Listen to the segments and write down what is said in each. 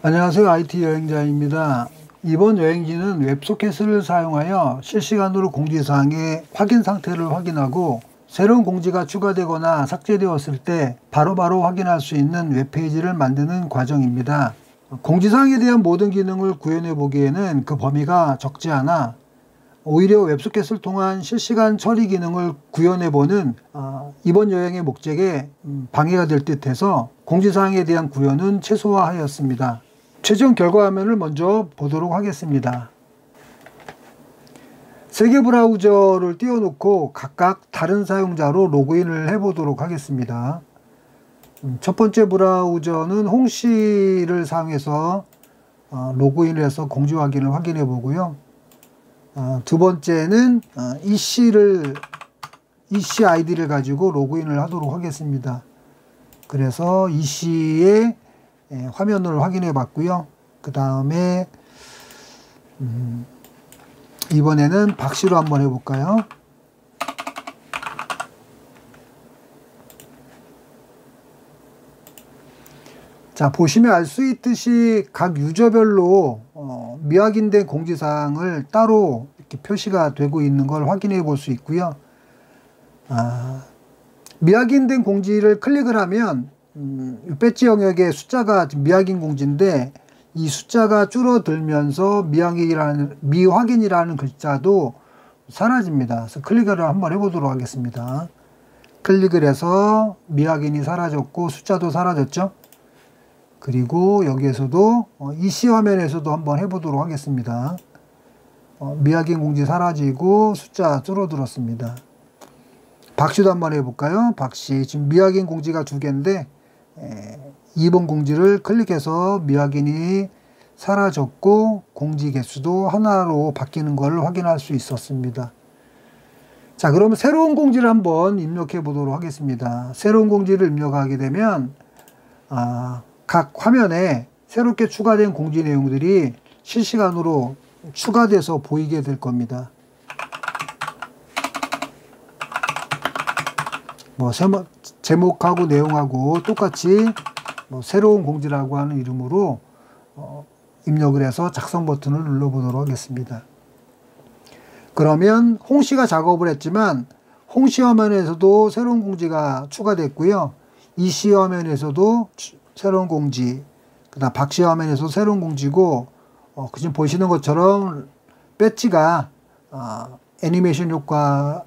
안녕하세요. IT 여행자입니다. 이번 여행지는 웹소켓을 사용하여 실시간으로 공지사항의 확인 상태를 확인하고 새로운 공지가 추가되거나 삭제되었을 때 바로바로 확인할 수 있는 웹페이지를 만드는 과정입니다. 공지사항에 대한 모든 기능을 구현해 보기에는 그 범위가 적지 않아 오히려 웹소켓을 통한 실시간 처리 기능을 구현해 보는 이번 여행의 목적에 방해가 될 듯해서 공지사항에 대한 구현은 최소화하였습니다. 최종 결과 화면을 먼저 보도록 하겠습니다. 세 개 브라우저를 띄워놓고 각각 다른 사용자로 로그인을 해보도록 하겠습니다. 첫 번째 브라우저는 홍시를 사용해서 로그인을 해서 공지 확인을 확인해 보고요. 두 번째는 EC 아이디를 가지고 로그인을 하도록 하겠습니다. 그래서 EC의 화면을 확인해 봤고요. 그 다음에 이번에는 박씨로 한번 해볼까요? 자, 보시면 알 수 있듯이 각 유저별로 미확인된 공지사항을 따로 이렇게 표시가 되고 있는 걸 확인해 볼 수 있고요. 미확인된 공지를 클릭을 하면 배지 영역의 숫자가 미확인 공지인데 이 숫자가 줄어들면서 미확인이라는 글자도 사라집니다. 그래서 클릭을 한번 해보도록 하겠습니다. 클릭을 해서 미확인이 사라졌고 숫자도 사라졌죠. 그리고 여기에서도 EC 화면에서도 한번 해보도록 하겠습니다. 미확인 공지 사라지고 숫자 줄어들었습니다. 박씨도 한번 해볼까요? 박씨 지금 미확인 공지가 2개인데 2번 공지를 클릭해서 미확인이 사라졌고 공지 개수도 하나로 바뀌는 걸 확인할 수 있었습니다. 자, 그러면 새로운 공지를 한번 입력해 보도록 하겠습니다. 새로운 공지를 입력하게 되면 각 화면에 새롭게 추가된 공지 내용들이 실시간으로 추가돼서 보이게 될 겁니다. 제목하고 내용하고 똑같이 새로운 공지라고 하는 이름으로 입력을 해서 작성 버튼을 눌러 보도록 하겠습니다. 그러면 홍씨가 작업을 했지만 홍씨 화면에서도 새로운 공지가 추가됐고요. EC 화면에서도 새로운 공지, 그다음 박씨 화면에서 새로운 공지고 지금 보시는 것처럼 배지가 애니메이션 효과로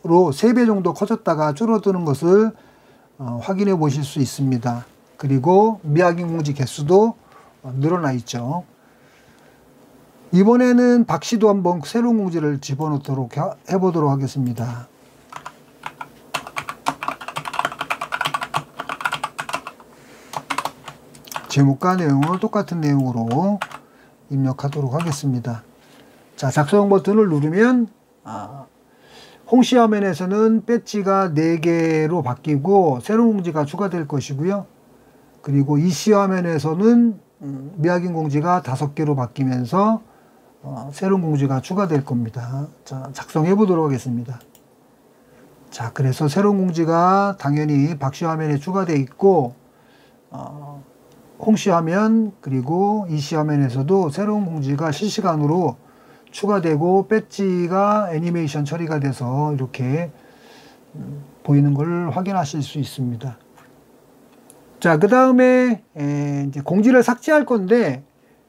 3배 정도 커졌다가 줄어드는 것을 확인해 보실 수 있습니다. 그리고 미확인 공지 개수도 늘어나 있죠. 이번에는 박씨도 한번 새로운 공지를 집어넣도록 해보도록 하겠습니다. 제목과 내용을 똑같은 내용으로 입력하도록 하겠습니다. 자, 작성 버튼을 누르면 홍씨 화면에서는 배지가 4개로 바뀌고 새로운 공지가 추가될 것이고요. 그리고 EC 화면에서는 미확인 공지가 5개로 바뀌면서 새로운 공지가 추가될 겁니다. 자, 작성해 보도록 하겠습니다. 자, 그래서 새로운 공지가 당연히 박씨 화면에 추가되어 있고 홍씨 화면 그리고 EC 화면에서도 새로운 공지가 실시간으로 추가되고 배지가 애니메이션 처리가 돼서 이렇게 보이는 걸 확인하실 수 있습니다. 자, 그 다음에 이제 공지를 삭제할 건데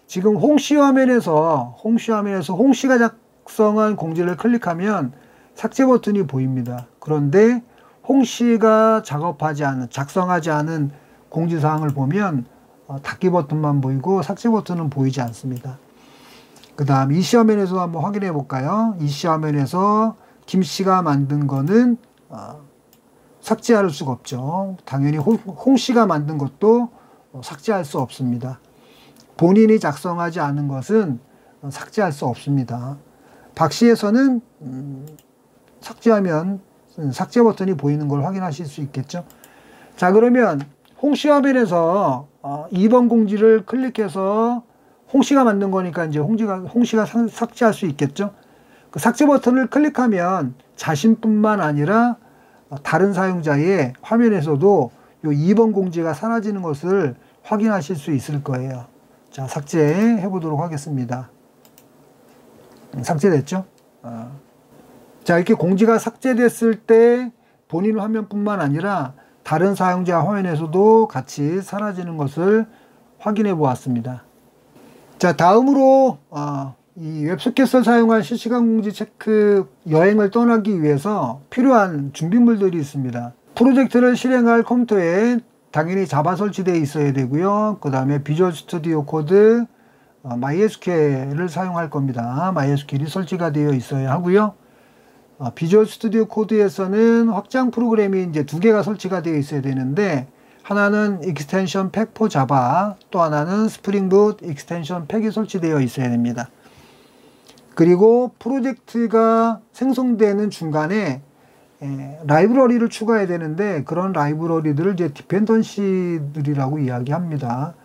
지금 홍씨 화면에서 홍씨가 작성한 공지를 클릭하면 삭제 버튼이 보입니다. 그런데 홍씨가 작성하지 않은 공지사항을 보면 닫기 버튼만 보이고 삭제 버튼은 보이지 않습니다. 그 다음 EC 화면에서 한번 확인해 볼까요? EC 화면에서 김씨가 만든 거는 삭제할 수가 없죠. 당연히 홍씨가 만든 것도 삭제할 수 없습니다. 본인이 작성하지 않은 것은 삭제할 수 없습니다. 박씨에서는 삭제하면 삭제 버튼이 보이는 걸 확인하실 수 있겠죠. 자, 그러면 홍씨 화면에서 2번 공지를 클릭해서 홍씨가 만든 거니까 이제 홍씨가 삭제할 수 있겠죠. 그 삭제 버튼을 클릭하면 자신뿐만 아니라 다른 사용자의 화면에서도 이 2번 공지가 사라지는 것을 확인하실 수 있을 거예요. 자, 삭제해 보도록 하겠습니다. 삭제됐죠? 자, 이렇게 공지가 삭제됐을 때 본인 화면뿐만 아니라 다른 사용자 화면에서도 같이 사라지는 것을 확인해 보았습니다. 자, 다음으로 이 웹소켓을 사용한 실시간 공지 체크 여행을 떠나기 위해서 필요한 준비물들이 있습니다. 프로젝트를 실행할 컴퓨터에 당연히 자바 설치되어 있어야 되고요. 그 다음에 비주얼 스튜디오 코드, MySQL을 사용할 겁니다. MySQL이 설치가 되어 있어야 하고요. 비주얼 스튜디오 코드에서는 확장 프로그램이 이제 두 개가 설치가 되어 있어야 되는데, 하나는 익스텐션 팩 포 자바, 또 하나는 스프링 붓 익스텐션 팩이 설치되어 있어야 됩니다. 그리고 프로젝트가 생성되는 중간에 라이브러리를 추가해야 되는데, 그런 라이브러리들을 이제 디펜던시들이라고 이야기합니다.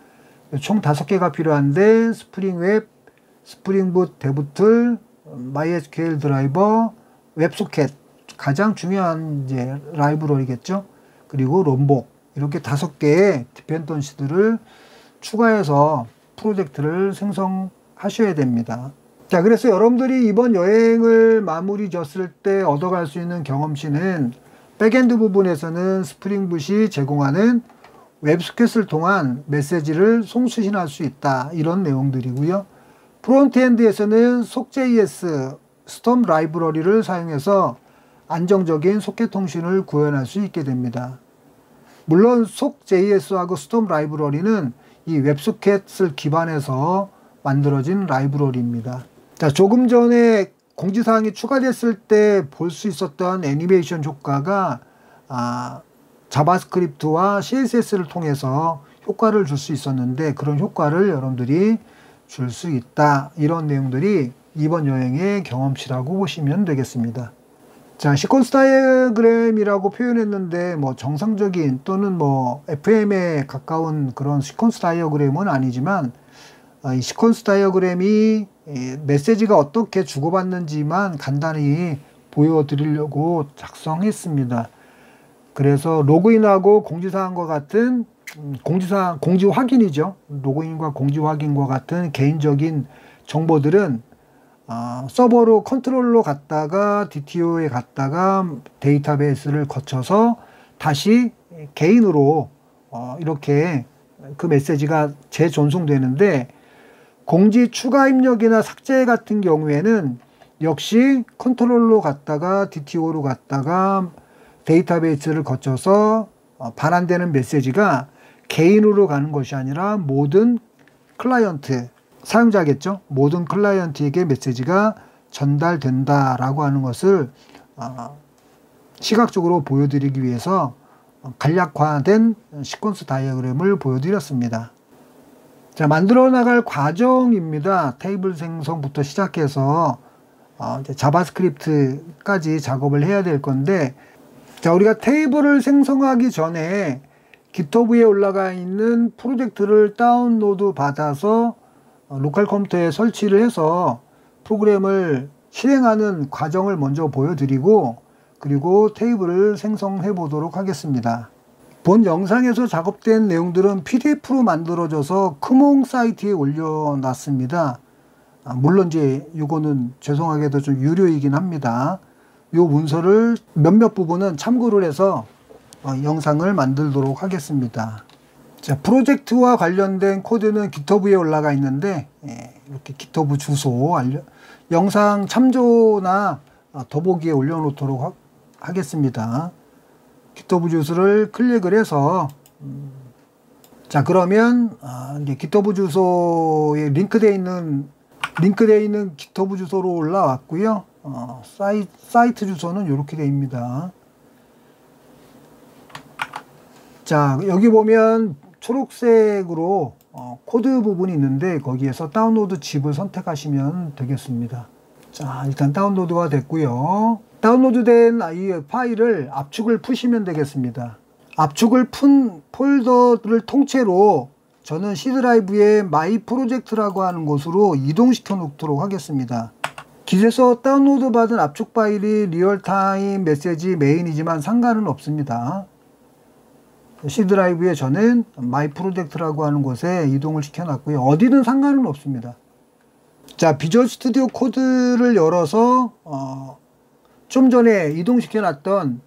총 5개가 필요한데, 스프링 웹, 스프링 붓 데브툴, MySQL 드라이버, 웹소켓, 가장 중요한 이제 라이브러리겠죠. 그리고 롬복, 이렇게 5개의 디펜던시들을 추가해서 프로젝트를 생성하셔야 됩니다. 자, 그래서 여러분들이 이번 여행을 마무리 지었을 때 얻어갈 수 있는 경험치는, 백엔드 부분에서는 스프링 붓이 제공하는 웹소켓을 통한 메시지를 송수신할 수 있다, 이런 내용들이고요. 프론트엔드에서는 SOC.js 스톰 라이브러리를 사용해서 안정적인 소켓 통신을 구현할 수 있게 됩니다. 물론 SOC.js하고 스톰 라이브러리는 이 웹소켓을 기반해서 만들어진 라이브러리입니다. 자, 조금 전에 공지사항이 추가됐을 때 볼 수 있었던 애니메이션 효과가 자바스크립트와 CSS를 통해서 효과를 줄 수 있었는데, 그런 효과를 여러분들이 줄 수 있다, 이런 내용들이 이번 여행의 경험치라고 보시면 되겠습니다. 자, 시퀀스 다이어그램이라고 표현했는데, 뭐 정상적인 또는 뭐 FM에 가까운 그런 시퀀스 다이어그램은 아니지만, 이 시퀀스 다이어그램이 메시지가 어떻게 주고받는지만 간단히 보여드리려고 작성했습니다. 그래서 로그인하고 공지사항과 같은 공지 확인이죠. 로그인과 공지 확인과 같은 개인적인 정보들은 서버로 컨트롤로 갔다가 DTO에 갔다가 데이터베이스를 거쳐서 다시 개인으로 이렇게 그 메시지가 재전송되는데, 공지 추가 입력이나 삭제 같은 경우에는 역시 컨트롤로 갔다가 DTO로 갔다가 데이터베이스를 거쳐서 반환되는 메시지가 개인으로 가는 것이 아니라 모든 클라이언트, 사용자겠죠. 모든 클라이언트에게 메시지가 전달된다라고 하는 것을 시각적으로 보여드리기 위해서 간략화된 시퀀스 다이어그램을 보여드렸습니다. 자, 만들어 나갈 과정입니다. 테이블 생성부터 시작해서 이제 자바스크립트까지 작업을 해야 될 건데, 자, 우리가 테이블을 생성하기 전에 GitHub에 올라가 있는 프로젝트를 다운로드 받아서 로컬 컴퓨터에 설치를 해서 프로그램을 실행하는 과정을 먼저 보여드리고, 그리고 테이블을 생성해 보도록 하겠습니다. 본 영상에서 작업된 내용들은 PDF로 만들어져서 크몽 사이트에 올려놨습니다. 물론 이제 이거는 죄송하게도 좀 유료이긴 합니다. 이 문서를 몇몇 부분은 참고를 해서 영상을 만들도록 하겠습니다. 자, 프로젝트와 관련된 코드는 GitHub에 올라가 있는데, 이렇게 GitHub 주소 영상 참조나 더보기에 올려놓도록 하겠습니다. GitHub 주소를 클릭을 해서 자, 그러면 이제 GitHub 주소에 링크되어 있는 GitHub 주소로 올라왔고요. 사이트 주소는 이렇게 되어 있습니다. 자, 여기 보면 초록색으로 코드 부분이 있는데, 거기에서 다운로드 칩을 선택하시면 되겠습니다. 자, 일단 다운로드가 됐고요. 다운로드된 이 파일을 압축을 푸시면 되겠습니다. 압축을 푼 폴더를 통째로 저는 C 드라이브에 마이 프로젝트라고 하는 곳으로 이동시켜 놓도록 하겠습니다. 깃에서 다운로드 받은 압축 파일이 리얼타임 메시지 메인이지만 상관은 없습니다. C 드라이브에 저는 마이 프로젝트라고 하는 곳에 이동을 시켜놨고요. 어디든 상관은 없습니다. 자, 비주얼 스튜디오 코드를 열어서 좀 전에 이동시켜놨던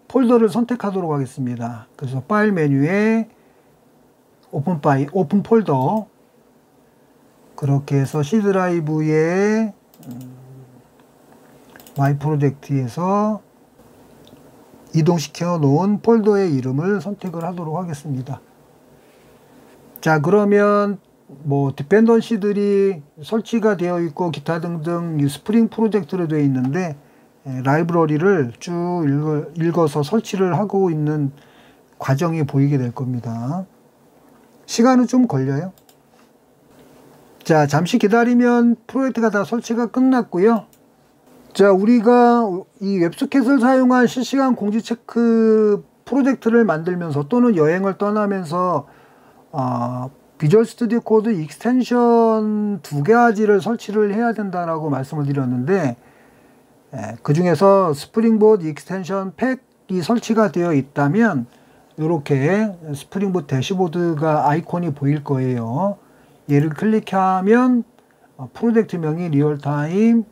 폴더를 선택하도록 하겠습니다. 그래서 파일 메뉴에 오픈 폴더, 그렇게 해서 C 드라이브에 마이 프로젝트에서 이동시켜 놓은 폴더의 이름을 선택을 하도록 하겠습니다. 자, 그러면 뭐 디펜던시들이 설치가 되어 있고 기타 등등 스프링 프로젝트로 되어 있는데 라이브러리를 쭉 읽어서 설치를 하고 있는 과정이 보이게 될 겁니다. 시간은 좀 걸려요. 자, 잠시 기다리면 프로젝트가 다 설치가 끝났고요. 자, 우리가 이 웹소켓을 사용한 실시간 공지 체크 프로젝트를 만들면서 또는 여행을 떠나면서 비주얼 스튜디오 코드 익스텐션 2가지를 설치를 해야 된다라고 말씀을 드렸는데, 그 중에서 스프링보트 익스텐션 팩이 설치가 되어 있다면 이렇게 스프링보트 대시보드가 아이콘이 보일 거예요. 얘를 클릭하면 프로젝트명이 리얼타임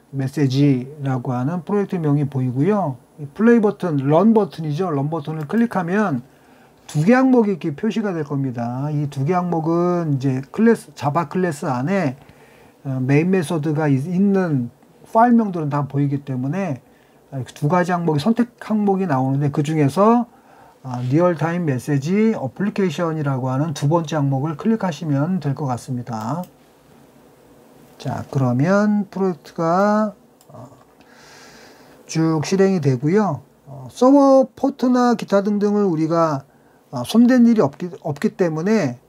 메시지라고 하는 프로젝트명이 보이고요. 플레이 버튼, 런 버튼이죠. 런 버튼을 클릭하면 2개 항목이 이렇게 표시가 될 겁니다. 이 2개 항목은 이제 자바 클래스 안에 메인 메소드가 있는 파일명들은 다 보이기 때문에 2가지 항목이 선택 항목이 나오는데, 그 중에서 리얼타임 메시지 어플리케이션이라고 하는 2번째 항목을 클릭하시면 될 것 같습니다. 자, 그러면 프로젝트가 쭉 실행이 되고요. 서버 포트나 기타 등등을 우리가 손댄 일이 없기 때문에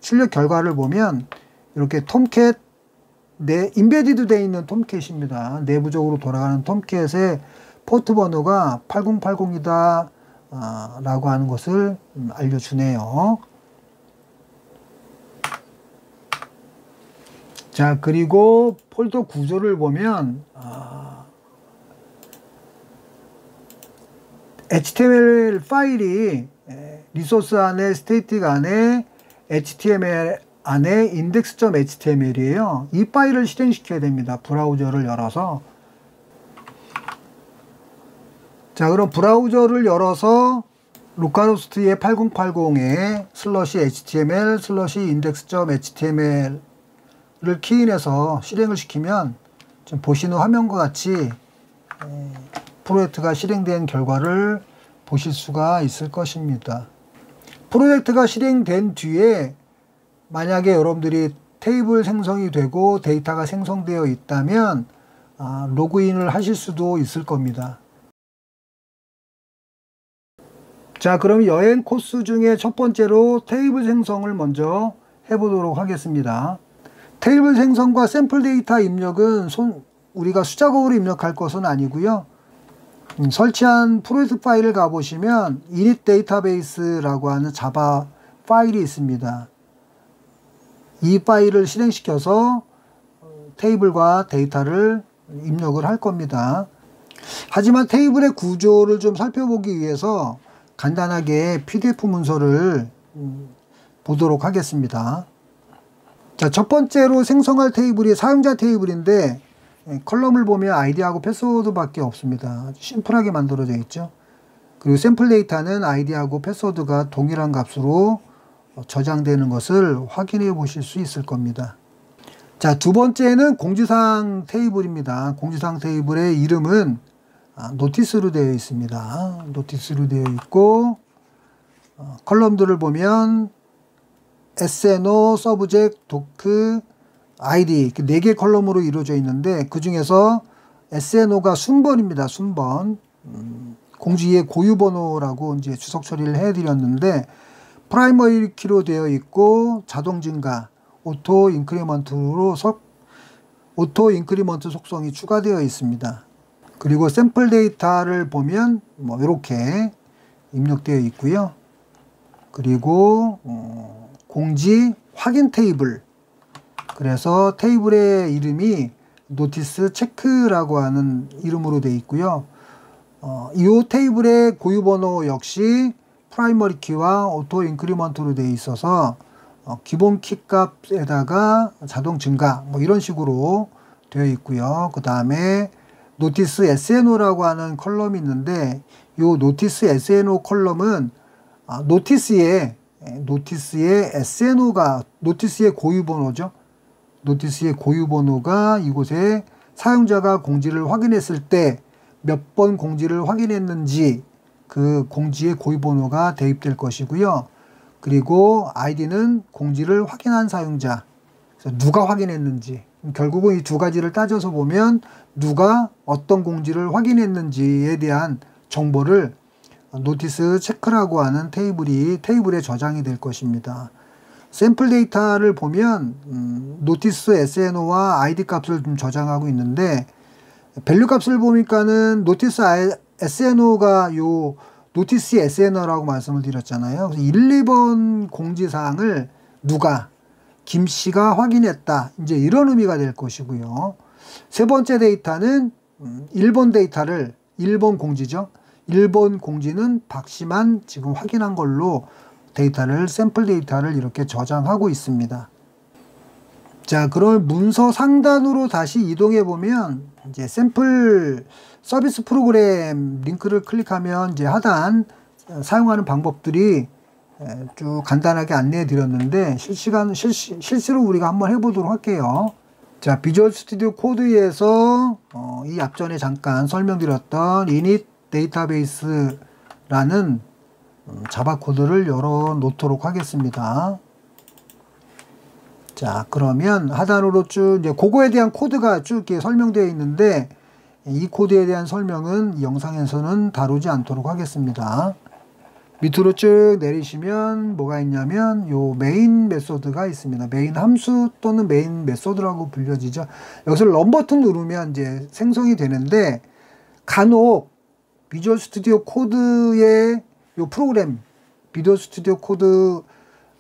출력 결과를 보면 이렇게 톰캣 인베디드 되어 있는 톰캣입니다. 내부적으로 돌아가는 톰캣의 포트 번호가 8080이다 라고 하는 것을 알려주네요. 자, 그리고 폴더 구조를 보면 HTML 파일이 리소스 안에 스태틱 안에 HTML 안에 index.html이에요. 이 파일을 실행시켜야 됩니다. 브라우저를 열어서. 자, 그럼 브라우저를 열어서 로컬호스트의 8080에 /html /index.html을 키인해서 실행을 시키면 지금 보시는 화면과 같이 프로젝트가 실행된 결과를 보실 수가 있을 것입니다. 프로젝트가 실행된 뒤에 만약에 여러분들이 테이블 생성이 되고 데이터가 생성되어 있다면 로그인을 하실 수도 있을 겁니다. 자, 그럼 여행 코스 중에 첫 번째로 테이블 생성을 먼저 해보도록 하겠습니다. 테이블 생성과 샘플 데이터 입력은 우리가 수작업으로 입력할 것은 아니고요. 설치한 프로젝트 파일을 가보시면 init 데이터베이스라고 하는 자바 파일이 있습니다. 이 파일을 실행시켜서 테이블과 데이터를 입력을 할 겁니다. 하지만 테이블의 구조를 좀 살펴보기 위해서 간단하게 PDF 문서를 보도록 하겠습니다. 자, 첫 번째로 생성할 테이블이 사용자 테이블인데 컬럼을 보면 아이디하고 패스워드밖에 없습니다. 심플하게 만들어져 있죠. 그리고 샘플 데이터는 아이디하고 패스워드가 동일한 값으로 저장되는 것을 확인해 보실 수 있을 겁니다. 자, 두 번째는 공지사항 테이블입니다. 공지사항 테이블의 이름은 노티스로 되어 있습니다. 노티스로 되어 있고 컬럼들을 보면 SNO, 서브젝트, 도크, ID 4개 컬럼으로 이루어져 있는데 그 중에서 SNO가 순번입니다. 순번. 공지의 고유번호라고 이제 주석 처리를 해드렸는데 프라이머리 키로 되어 있고 자동 증가, 오토 인크리먼트 속성이 추가되어 있습니다. 그리고 샘플 데이터를 보면 뭐 이렇게 입력되어 있고요. 그리고 공지 확인 테이블. 그래서 테이블의 이름이 노티스 체크라고 하는 이름으로 되어 있고요. 이 테이블의 고유번호 역시 프라이머리 키와 오토 인크리먼트로 되어 있어서 기본 키 값에다가 자동 증가 뭐 이런 식으로 되어 있고요. 그 다음에 노티스 SNO라고 하는 컬럼이 있는데 요 노티스 SNO 컬럼은 노티스의 SNO가 노티스의 고유 번호죠. 노티스의 고유 번호가 이곳에 사용자가 공지를 확인했을 때 몇 번 공지를 확인했는지 그 공지의 고유 번호가 대입될 것이고요. 그리고 아이디는 공지를 확인한 사용자, 그래서 누가 확인했는지, 결국은 이 두 가지를 따져서 보면 누가 어떤 공지를 확인했는지에 대한 정보를 노티스 체크라고 하는 테이블에 저장이 될 것입니다. 샘플 데이터를 보면 노티스 SNO와 ID 값을 좀 저장하고 있는데 밸류 값을 보니까는 노티스 SNO가 요 노티스 SNO라고 말씀을 드렸잖아요. 그래서 1, 2번 공지사항을 누가 김씨가 확인했다. 이제 이런 의미가 될 것이고요. 세 번째 데이터는 1번 데이터를 1번 공지죠. 1번 공지는 박씨만 지금 확인한 걸로 샘플 데이터를 이렇게 저장하고 있습니다. 자, 그럼 문서 상단으로 다시 이동해 보면 이제 샘플 서비스 프로그램 링크를 클릭하면 이제 하단 사용하는 방법들이 쭉 간단하게 안내해 드렸는데 실시로 우리가 한번 해보도록 할게요. 자, 비주얼 스튜디오 코드에서 이 앞전에 잠깐 설명드렸던 init 데이터베이스라는 자바 코드를 열어 놓도록 하겠습니다. 자, 그러면 하단으로 쭉 이제 그거에 대한 코드가 쭉 이렇게 설명되어 있는데 이 코드에 대한 설명은 이 영상에서는 다루지 않도록 하겠습니다. 밑으로 쭉 내리시면 뭐가 있냐면 요 메인 메소드가 있습니다. 메인 함수 또는 메인 메소드라고 불려지죠. 여기서 런 버튼 누르면 이제 생성이 되는데 간혹 비주얼 스튜디오 코드의 요 프로그램, 비주얼 스튜디오 코드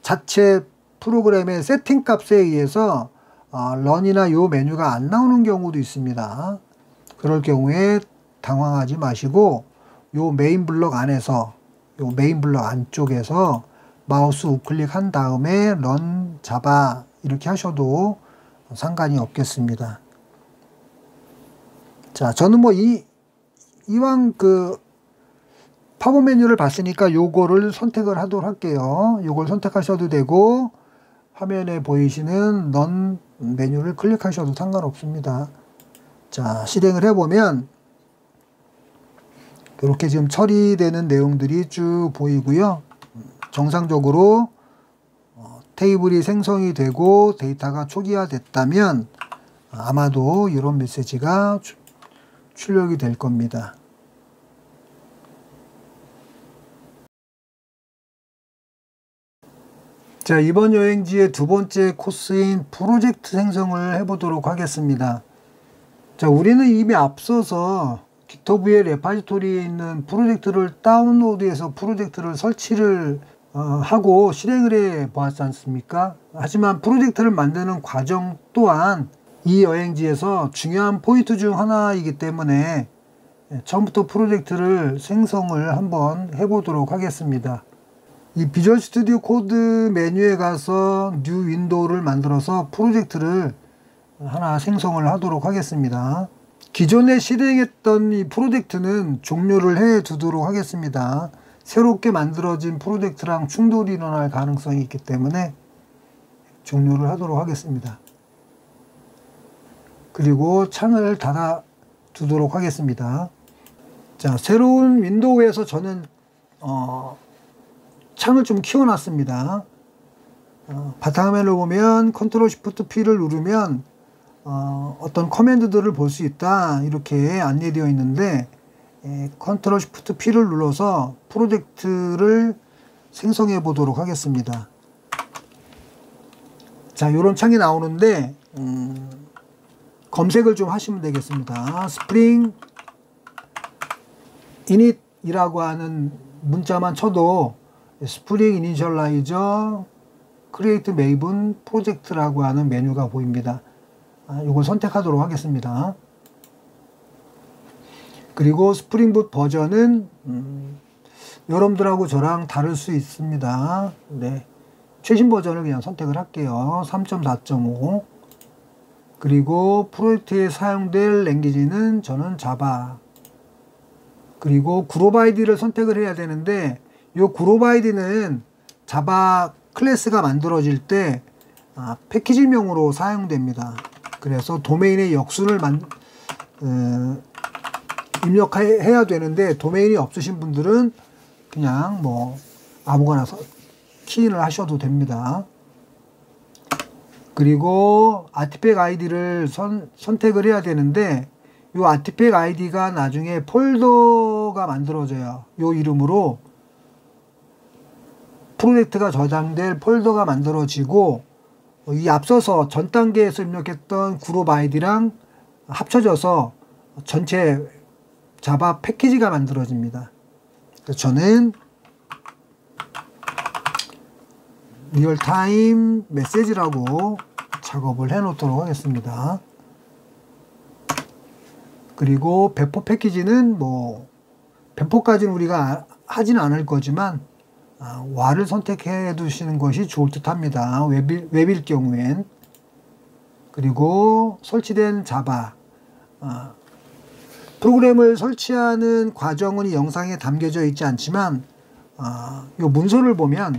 자체 프로그램의 세팅 값에 의해서 런이나 요 메뉴가 안 나오는 경우도 있습니다. 그럴 경우에 당황하지 마시고 요 메인 블록 안에서 요 메인 블록 안쪽에서 마우스 우클릭 한 다음에 런 자바 이렇게 하셔도 상관이 없겠습니다. 자, 저는 뭐 이왕 그 팝업 메뉴를 봤으니까 요거를 선택을 하도록 할게요. 요걸 선택하셔도 되고 화면에 보이시는 넌 메뉴를 클릭하셔도 상관없습니다. 자, 실행을 해보면 이렇게 지금 처리되는 내용들이 쭉 보이고요. 정상적으로 테이블이 생성이 되고 데이터가 초기화됐다면 아마도 이런 메시지가 출력이 될 겁니다. 자, 이번 여행지의 두 번째 코스인 프로젝트 생성을 해보도록 하겠습니다. 자, 우리는 이미 앞서서 깃허브의 레파지토리에 있는 프로젝트를 다운로드해서 프로젝트를 설치를 하고 실행을 해 보았지 않습니까? 하지만 프로젝트를 만드는 과정 또한 이 여행지에서 중요한 포인트 중 하나이기 때문에 처음부터 프로젝트를 생성을 한번 해보도록 하겠습니다. 이 비주얼 스튜디오 코드 메뉴에 가서 뉴 윈도우를 만들어서 프로젝트를 하나 생성을 하도록 하겠습니다. 기존에 실행했던 이 프로젝트는 종료를 해 두도록 하겠습니다. 새롭게 만들어진 프로젝트랑 충돌이 일어날 가능성이 있기 때문에 종료를 하도록 하겠습니다. 그리고 창을 닫아 두도록 하겠습니다. 자, 새로운 윈도우에서 저는 창을 좀 키워놨습니다. 바탕화면을 보면 컨트롤 쉬프트 P를 누르면 어떤 커맨드들을 볼 수 있다 이렇게 안내되어 있는데 컨트롤 쉬프트 P를 눌러서 프로젝트를 생성해 보도록 하겠습니다. 자, 이런 창이 나오는데 검색을 좀 하시면 되겠습니다. 스프링 init 이라고 하는 문자만 쳐도 스프링 이니셜라이저 크리에이트 메이븐 프로젝트라고 하는 메뉴가 보입니다. 이걸 선택하도록 하겠습니다. 그리고 스프링 붓 버전은 여러분들하고 저랑 다를 수 있습니다. 네. 최신 버전을 그냥 선택을 할게요. 3.4.5. 그리고 프로젝트에 사용될 랭귀지는 저는 자바. 그리고 그룹 아이디를 선택을 해야 되는데 이 그룹 아이디는 자바 클래스가 만들어질 때 패키지명으로 사용됩니다. 그래서 도메인의 역순을 입력해야 되는데 도메인이 없으신 분들은 그냥 뭐 아무거나 키인을 하셔도 됩니다. 그리고 아티팩 아이디를 선택을 해야 되는데 이 아티팩 아이디가 나중에 폴더가 만들어져요. 이 이름으로 프로젝트가 저장될 폴더가 만들어지고 이 앞서서 전 단계에서 입력했던 그룹 아이디랑 합쳐져서 전체 자바 패키지가 만들어집니다. 그래서 저는 리얼타임 메시지라고 작업을 해 놓도록 하겠습니다. 그리고 배포 패키지는 뭐 배포까지는 우리가 하진 않을 거지만 와를 선택해 두시는 것이 좋을 듯 합니다. 웹일 경우엔. 그리고 설치된 자바. 프로그램을 설치하는 과정은 이 영상에 담겨져 있지 않지만 요 문서를 보면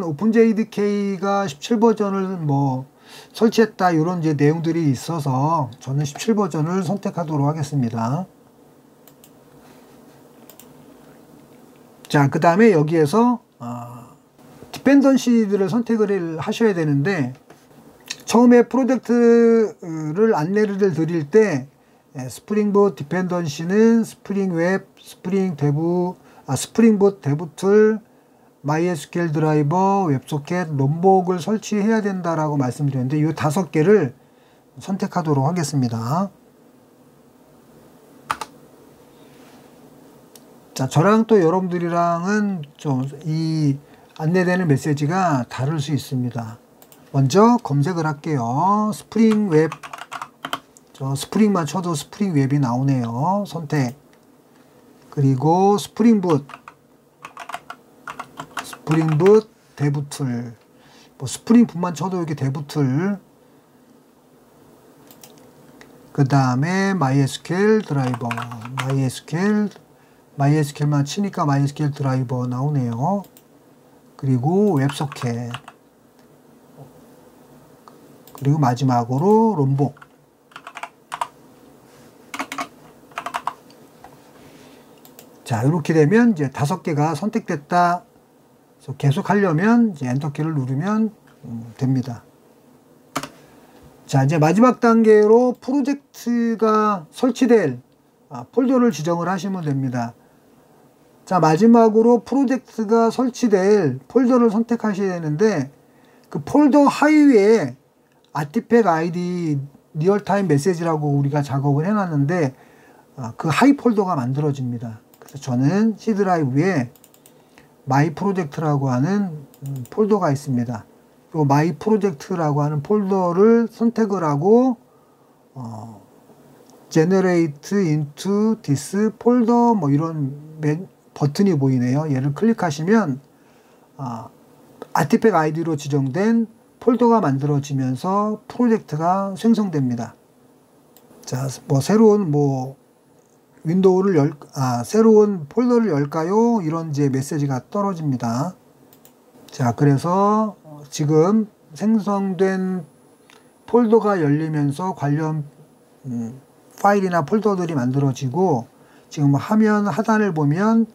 오픈JDK가 17버전을 뭐 설치했다 이런 이제 내용들이 있어서 저는 17버전을 선택하도록 하겠습니다. 자, 그 다음에 여기에서 디펜던시들을 선택을 하셔야 되는데 처음에 프로젝트를 안내를 드릴 때 스프링봇 디펜던시는 스프링웹, 스프링봇 데브툴, MySQL 드라이버, 웹소켓, 롬복을 설치해야 된다라고 말씀드렸는데 이 5개를 선택하도록 하겠습니다. 자, 저랑 또 여러분들이랑은 좀 이 안내되는 메시지가 다를 수 있습니다. 먼저 검색을 할게요. 스프링웹. 저 스프링만 쳐도 스프링웹이 나오네요. 선택. 그리고 스프링붓 데브툴. 뭐 스프링붓만 쳐도 이렇게 데브툴. 그 다음에 MySQL 드라이버. MySQL만 치니까 MySQL 드라이버 나오네요. 그리고 웹소켓. 그리고 마지막으로 롬복. 자, 이렇게 되면 이제 5개가 선택됐다. 그래서 계속 하려면 이제 엔터키를 누르면 됩니다. 자, 이제 마지막 단계로 프로젝트가 설치될 폴더를 지정을 하시면 됩니다. 자, 마지막으로 프로젝트가 설치될 폴더를 선택하셔야 되는데 그 폴더 하위에 아티팩 아이디 리얼타임 메시지라고 우리가 작업을 해놨는데 그 하위 폴더가 만들어집니다. 그래서 저는 C 드라이브에 마이 프로젝트라고 하는 폴더가 있습니다. 그리고 마이 프로젝트라고 하는 폴더를 선택을 하고 Generate into this folder 뭐 이런 버튼이 보이네요. 얘를 클릭하시면 아티팩 아이디로 지정된 폴더가 만들어지면서 프로젝트가 생성됩니다. 자, 뭐 새로운 새로운 폴더를 열까요? 이런 이제 메시지가 떨어집니다. 자, 그래서 지금 생성된 폴더가 열리면서 관련 파일이나 폴더들이 만들어지고 지금 화면 하단을 보면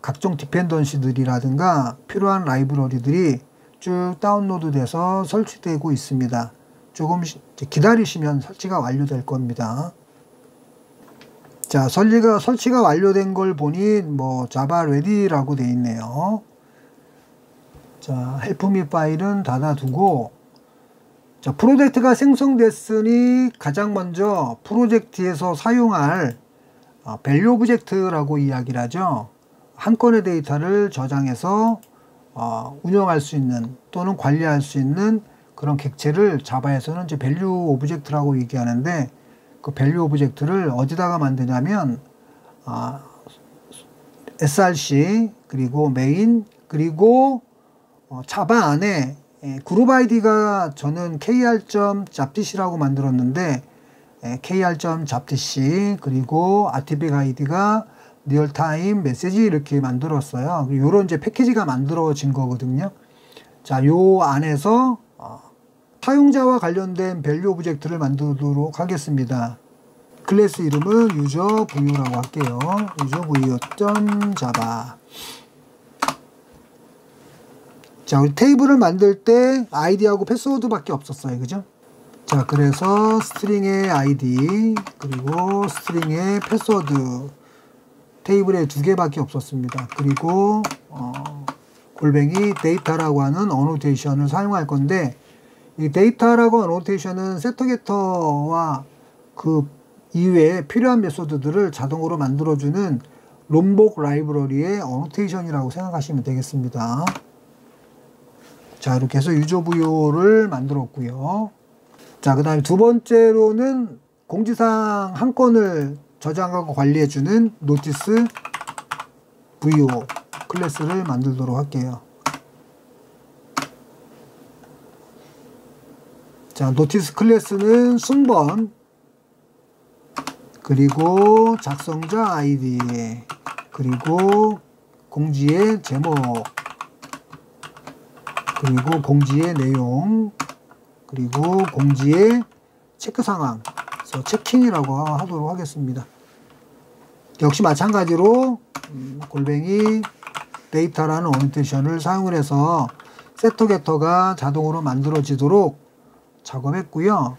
각종 디펜던시들이라든가 필요한 라이브러리들이 쭉 다운로드 돼서 설치되고 있습니다. 조금 기다리시면 설치가 완료될 겁니다. 자, 설치가 완료된 걸 보니 뭐 자바 레디라고 되어 있네요. 자, 헬프미 파일은 닫아두고, 자, 프로젝트가 생성됐으니 가장 먼저 프로젝트에서 사용할 밸류 오브젝트라고 이야기를 하죠. 한 건의 데이터를 저장해서 운영할 수 있는 또는 관리할 수 있는 그런 객체를 자바에서는 이제 밸류 오브젝트라고 얘기하는데 그 밸류 오브젝트를 어디다가 만드냐면 src 그리고 메인 그리고 자바 안에 그룹 아이디가 저는 kr.zaptc라고 만들었는데 kr.zaptc 그리고 artifact 아이디가 리얼타임 메시지 이렇게 만들었어요. 요런 이제 패키지가 만들어진 거거든요. 자, 요 안에서 사용자와 관련된 밸류 오브젝트를 만들도록 하겠습니다. 클래스 이름은 user vu라고 할게요. user vu.java. 자, 우리 테이블을 만들 때 아이디하고 패스워드밖에 없었어요. 그죠? 자, 그래서 스트링의 아이디 그리고 스트링의 패스워드 테이블에 2개밖에 없었습니다. 그리고 골뱅이 데이터라고 하는 어노테이션을 사용할 건데, 이 데이터라고 하는 어노테이션은 세터게터와 그 이외에 필요한 메소드들을 자동으로 만들어주는 롬복 라이브러리의 어노테이션이라고 생각하시면 되겠습니다. 자, 이렇게 해서 유저VO를 만들었고요. 자, 그 다음에 두 번째로는 공지사항 한 건을 저장하고 관리해주는 노티스 VO 클래스를 만들도록 할게요. 자, 노티스 클래스는 순번 그리고 작성자 아이디 그리고 공지의 제목 그리고 공지의 내용 그리고 공지의 체크 상황, 그래서 체킹이라고 하도록 하겠습니다. 역시 마찬가지로 골뱅이 데이터라는 어노테이션을 사용을 해서 세터게터가 자동으로 만들어지도록 작업했고요.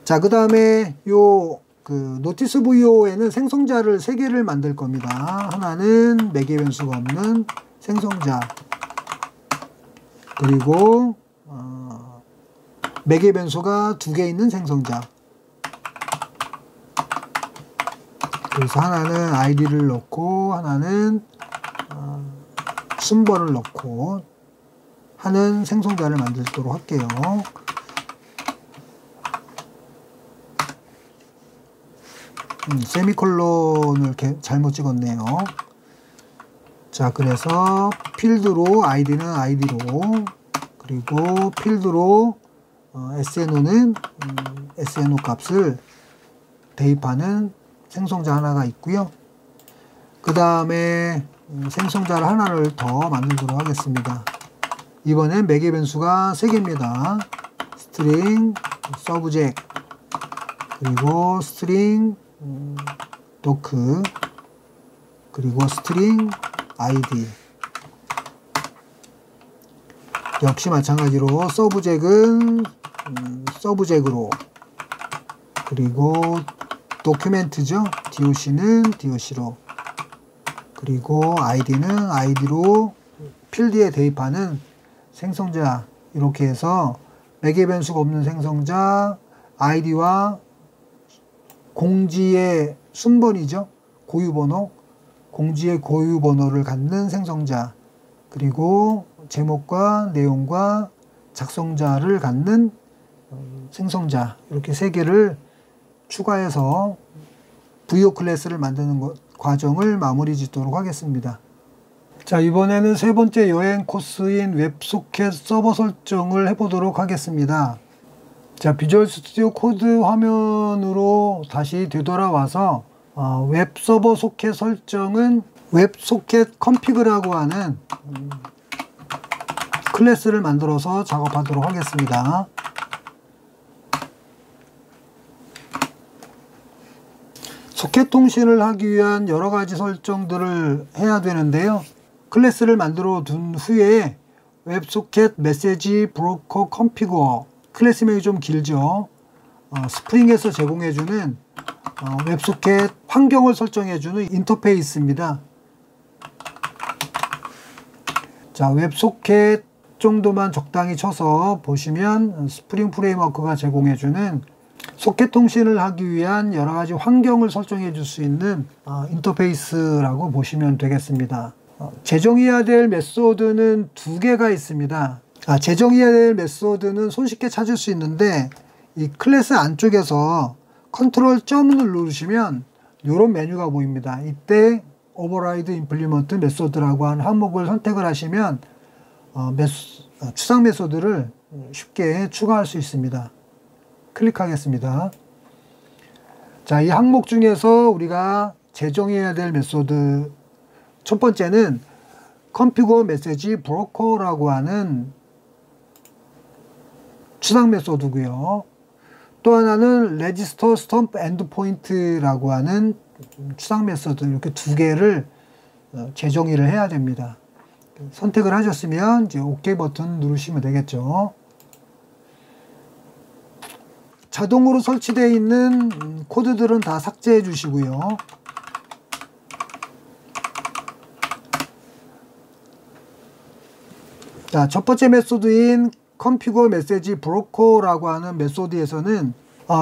자, 그 다음에 노티스 VO에는 생성자를 3개를 만들 겁니다. 하나는 매개 변수가 없는 생성자, 그리고 매개 변수가 2개 있는 생성자. 그래서 하나는 아이디를 넣고 하나는 순번을 넣고 하는 생성자를 만들도록 할게요. 세미콜론을 이렇게 잘못 찍었네요. 자, 그래서 필드로 아이디는 아이디로, 그리고 필드로 SNO는 SNO 값을 대입하는 생성자 하나가 있고요. 그 다음에 생성자를 하나를 더 만들도록 하겠습니다. 이번엔 매개 변수가 3개입니다. 스트링, 서브젝, 그리고 스트링, 도크, 그리고 스트링, 아이디. 역시 마찬가지로 서브젝은 서브젝으로, 그리고 도큐멘트죠. doc는 doc로, 그리고 id는 id로 필드에 대입하는 생성자, 이렇게 해서 매개 변수가 없는 생성자, id와 공지의 순번이죠. 고유번호, 공지의 고유번호를 갖는 생성자, 그리고 제목과 내용과 작성자를 갖는 생성자, 이렇게 3개를 추가해서 VO 클래스를 만드는 과정을 마무리 짓도록 하겠습니다. 자, 이번에는 세 번째 여행 코스인 웹소켓 서버 설정을 해보도록 하겠습니다. 자, 비주얼 스튜디오 코드 화면으로 다시 되돌아와서 웹서버 소켓 설정은 웹소켓 컨피그라고 하는 클래스를 만들어서 작업하도록 하겠습니다. 소켓 통신을 하기 위한 여러 가지 설정들을 해야 되는데요. 클래스를 만들어 둔 후에 웹소켓 메시지 브로커 컨피거, 클래스 명이 좀 길죠. 스프링에서 제공해주는 웹소켓 환경을 설정해주는 인터페이스입니다. 자, 웹소켓 정도만 적당히 쳐서 보시면 스프링 프레임워크가 제공해주는 소켓 통신을 하기 위한 여러 가지 환경을 설정해 줄 수 있는 인터페이스라고 보시면 되겠습니다. 제정해야 될 메소드는 2개가 있습니다. 제정해야 될 메소드는 손쉽게 찾을 수 있는데, 이 클래스 안쪽에서 컨트롤 점을 누르시면 이런 메뉴가 보입니다. 이때 override implement 메소드라고 하는 항목을 선택을 하시면 추상 메소드를 쉽게 추가할 수 있습니다. 클릭하겠습니다. 자, 이 항목 중에서 우리가 제정해야 될 메소드 첫 번째는 configure message broker라고 하는 추상 메소드고요. 또 하나는 register stomp endpoint라고 하는 추상 메소드, 이렇게 두 개를 재정의를 해야 됩니다. 선택을 하셨으면 이제 OK 버튼 누르시면 되겠죠. 자동으로 설치되어 있는 코드들은 다 삭제해 주시고요. 자, 첫 번째 메소드인 configure message broker라고 하는 메소드에서는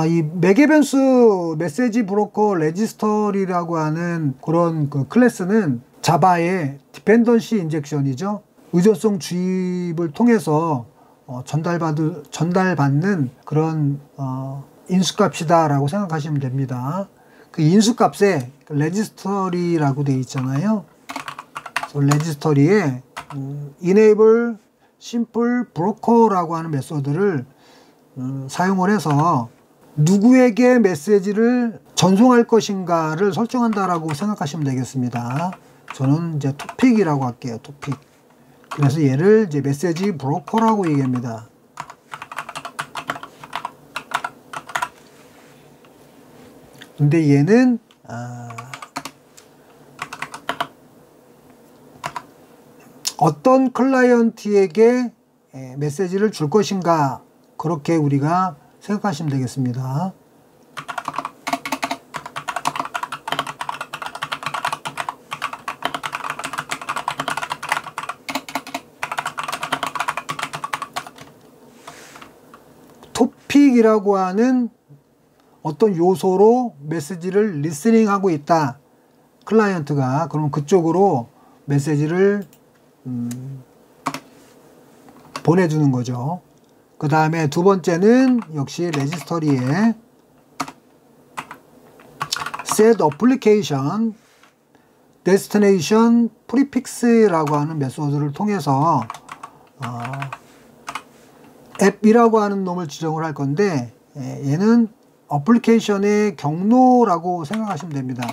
이 매개 변수 메시지 브로커 레지스터리라고 하는 그런 그 클래스는 자바의 디펜던시 인젝션이죠. 의존성 주입을 통해서 전달받는 그런 인수값이다라고 생각하시면 됩니다. 그 인수값에 레지스터리라고 되어 있잖아요. 레지스터리에 enable simple broker라고 하는 메소드를 사용을 해서 누구에게 메시지를 전송할 것인가를 설정한다라고 생각하시면 되겠습니다. 저는 이제 토픽이라고 할게요. 토픽. 그래서 얘를 이제 메시지 브로커라고 얘기합니다. 근데 얘는 어떤 클라이언트에게 메시지를 줄 것인가, 그렇게 우리가 생각하시면 되겠습니다. 토픽이라고 하는 어떤 요소로 메시지를 리스닝 하고 있다, 클라이언트가. 그럼 그쪽으로 메시지를 보내주는 거죠. 그 다음에 두 번째는 역시 레지스터리에 set application destination prefix라고 하는 메소드를 통해서 앱이라고 하는 놈을 지정을 할 건데, 얘는 어플리케이션의 경로라고 생각하시면 됩니다.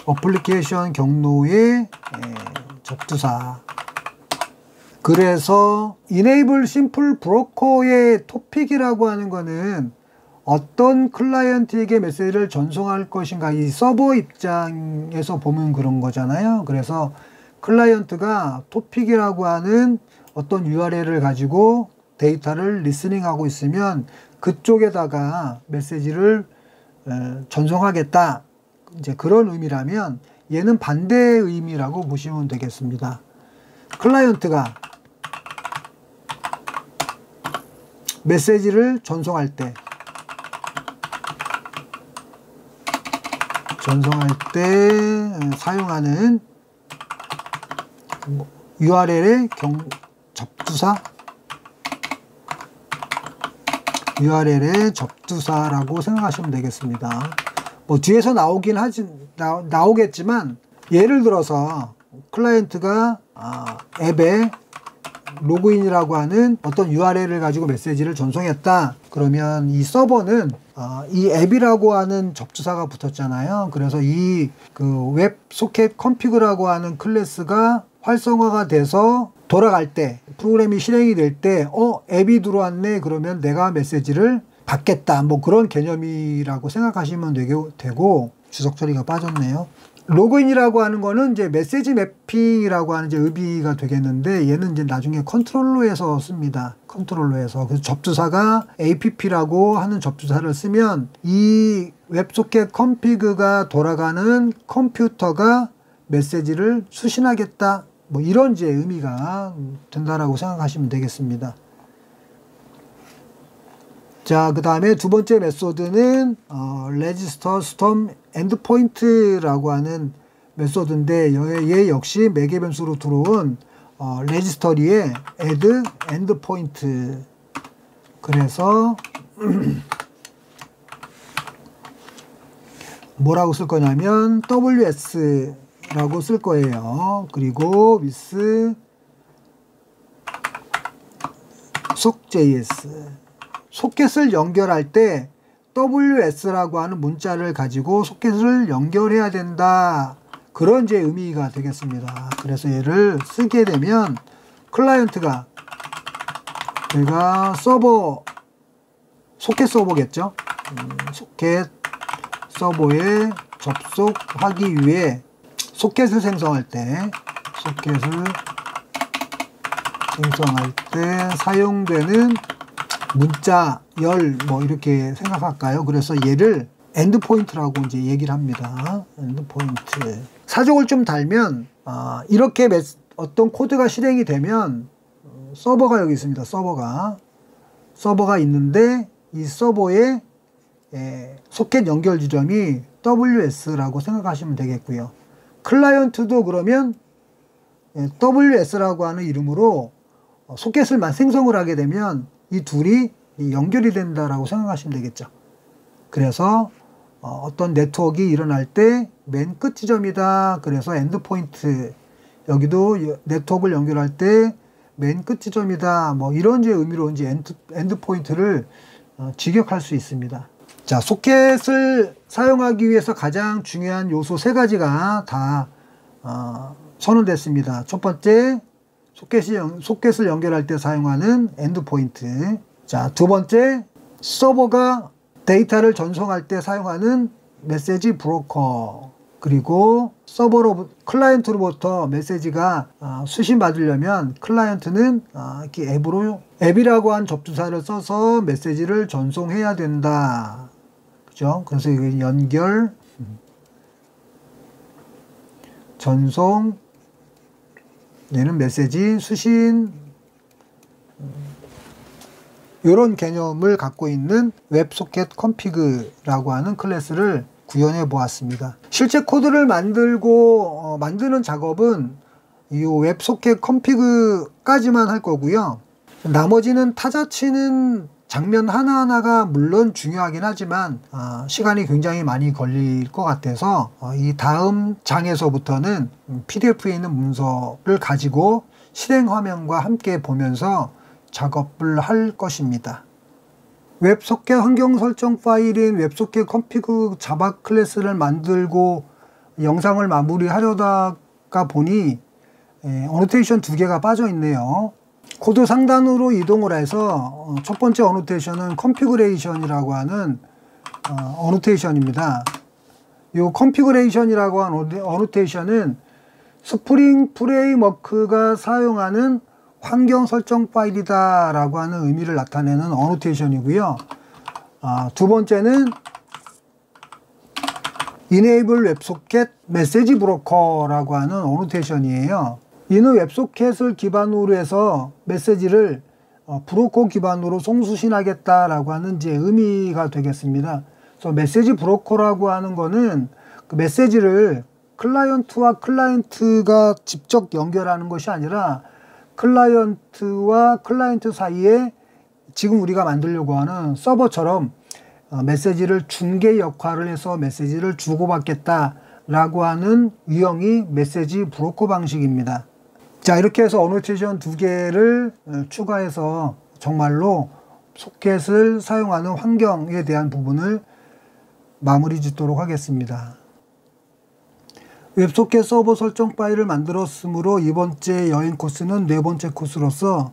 어플리케이션 경로의 접두사. 그래서 enable simple broker의 토픽이라고 하는 거는 어떤 클라이언트에게 메시지를 전송할 것인가, 이 서버 입장에서 보면 그런 거잖아요. 그래서 클라이언트가 토픽이라고 하는 어떤 URL을 가지고 데이터를 리스닝하고 있으면 그쪽에다가 메시지를 전송하겠다, 이제 그런 의미라면, 얘는 반대의 의미라고 보시면 되겠습니다. 클라이언트가 메시지를 전송할 때 사용하는 URL의 URL의 접두사라고 생각하시면 되겠습니다. 뭐 뒤에서 나오겠지만, 예를 들어서 클라이언트가 앱에 로그인이라고 하는 어떤 URL을 가지고 메시지를 전송했다. 그러면 이 서버는 이 앱이라고 하는 접두사가 붙었잖아요. 그래서 이 그 웹 소켓 컨피그라고 하는 클래스가 활성화가 돼서 돌아갈 때, 프로그램이 실행이 될 때 앱이 들어왔네, 그러면 내가 메시지를 받겠다, 뭐 그런 개념이라고 생각하시면 되고, 주석 처리가 빠졌네요. 로그인이라고 하는 거는 이제 메시지 매핑이라고 하는 이제 의미가 되겠는데, 얘는 이제 나중에 컨트롤러에서 씁니다. 컨트롤러에서. 그래서 접두사가 app라고 하는 접두사를 쓰면 이 웹소켓 컨피그가 돌아가는 컴퓨터가 메시지를 수신하겠다, 뭐 이런 이제 의미가 된다라고 생각하시면 되겠습니다. 자, 그 다음에 두 번째 메소드는 register stomp endpoint라고 하는 메소드인데, 얘 역시 매개 변수로 들어온 레지스터리에 add endpoint. 그래서 뭐라고 쓸 거냐면 WS라고 쓸 거예요. 그리고 with SOC.js. 소켓을 연결할 때 WS라고 하는 문자를 가지고 소켓을 연결해야 된다. 그런 이제 의미가 되겠습니다. 그래서 얘를 쓰게 되면 클라이언트가 내가 서버 소켓 서버겠죠. 소켓 서버에 접속하기 위해 소켓을 생성할 때 사용되는 문자 열 뭐 이렇게 생각할까요? 그래서 얘를 엔드포인트라고 이제 얘기를 합니다. 엔드포인트. 사족을 좀 달면 이렇게 어떤 코드가 실행이 되면 서버가 여기 있습니다. 서버가 있는데 이 서버에 소켓 연결 지점이 WS라고 생각하시면 되겠고요. 클라이언트도 그러면 WS라고 하는 이름으로 소켓을만 생성을 하게 되면 이 둘이 연결이 된다라고 생각하시면 되겠죠. 그래서 어떤 네트워크가 일어날 때 맨 끝 지점이다. 그래서 엔드포인트. 여기도 네트워크를 연결할 때 맨 끝 지점이다. 뭐 이런 의미로 이제 엔드포인트를 직역할 수 있습니다. 자, 소켓을 사용하기 위해서 가장 중요한 요소 3가지가 다 선언됐습니다. 첫 번째, 소켓을 연결할 때 사용하는 엔드포인트. 자, 두 번째, 서버가 데이터를 전송할 때 사용하는 메시지 브로커. 그리고 클라이언트로부터 메시지가 수신 받으려면 클라이언트는 이렇게 앱이라고 한 접두사를 써서 메시지를 전송해야 된다. 그죠? 그래서 이게 연결, 전송, 얘는 메시지, 수신, 이런 개념을 갖고 있는 웹소켓 컨피그라고 하는 클래스를 구현해 보았습니다. 실제 코드를 만드는 작업은 이 웹소켓 컨피그까지만 할 거고요. 나머지는 타자치는 장면 하나하나가 물론 중요하긴 하지만 시간이 굉장히 많이 걸릴 것 같아서 이 다음 장에서부터는 PDF에 있는 문서를 가지고 실행 화면과 함께 보면서 작업을 할 것입니다. 웹소켓 환경 설정 파일인 웹소켓 컨피그 자바 클래스를 만들고 영상을 마무리하려다가 보니 어노테이션 2개가 빠져 있네요. 코드 상단으로 이동을 해서 첫 번째 어노테이션은 컨피그레이션이라고 하는 어노테이션입니다. 이 컨피그레이션이라고 하는 어노테이션은 스프링 프레임워크가 사용하는 환경 설정 파일이다 라고 하는 의미를 나타내는 어노테이션이고요. 두 번째는 Enable 웹소켓 메시지 브로커라고 하는 어노테이션이에요. 이는 웹소켓을 기반으로 해서 메시지를 브로커 기반으로 송수신하겠다라고 하는 이제 의미가 되겠습니다. 그래서 메시지 브로커라고 하는 거는 그 메시지를 클라이언트와 클라이언트가 직접 연결하는 것이 아니라 클라이언트와 클라이언트 사이에 지금 우리가 만들려고 하는 서버처럼 메시지를 중개 역할을 해서 메시지를 주고받겠다라고 하는 유형이 메시지 브로커 방식입니다. 자, 이렇게 해서 어노테이션 2개를 추가해서 정말로 소켓을 사용하는 환경에 대한 부분을 마무리 짓도록 하겠습니다. 웹소켓 서버 설정 파일을 만들었으므로 이번째 여행 코스는 4번째 코스로서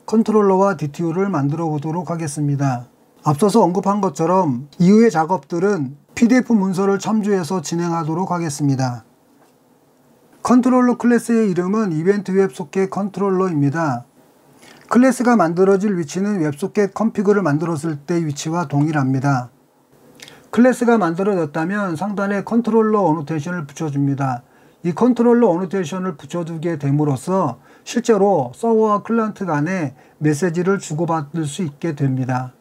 컨트롤러와 DTO를 만들어 보도록 하겠습니다. 앞서서 언급한 것처럼 이후의 작업들은 PDF 문서를 참조해서 진행하도록 하겠습니다. 컨트롤러 클래스의 이름은 이벤트 웹소켓 컨트롤러입니다. 클래스가 만들어질 위치는 웹소켓 컨피그를 만들었을 때 위치와 동일합니다. 클래스가 만들어졌다면 상단에 컨트롤러 어노테이션을 붙여줍니다. 이 컨트롤러 어노테이션을 붙여두게 됨으로써 실제로 서버와 클라이언트 간에 메시지를 주고받을 수 있게 됩니다.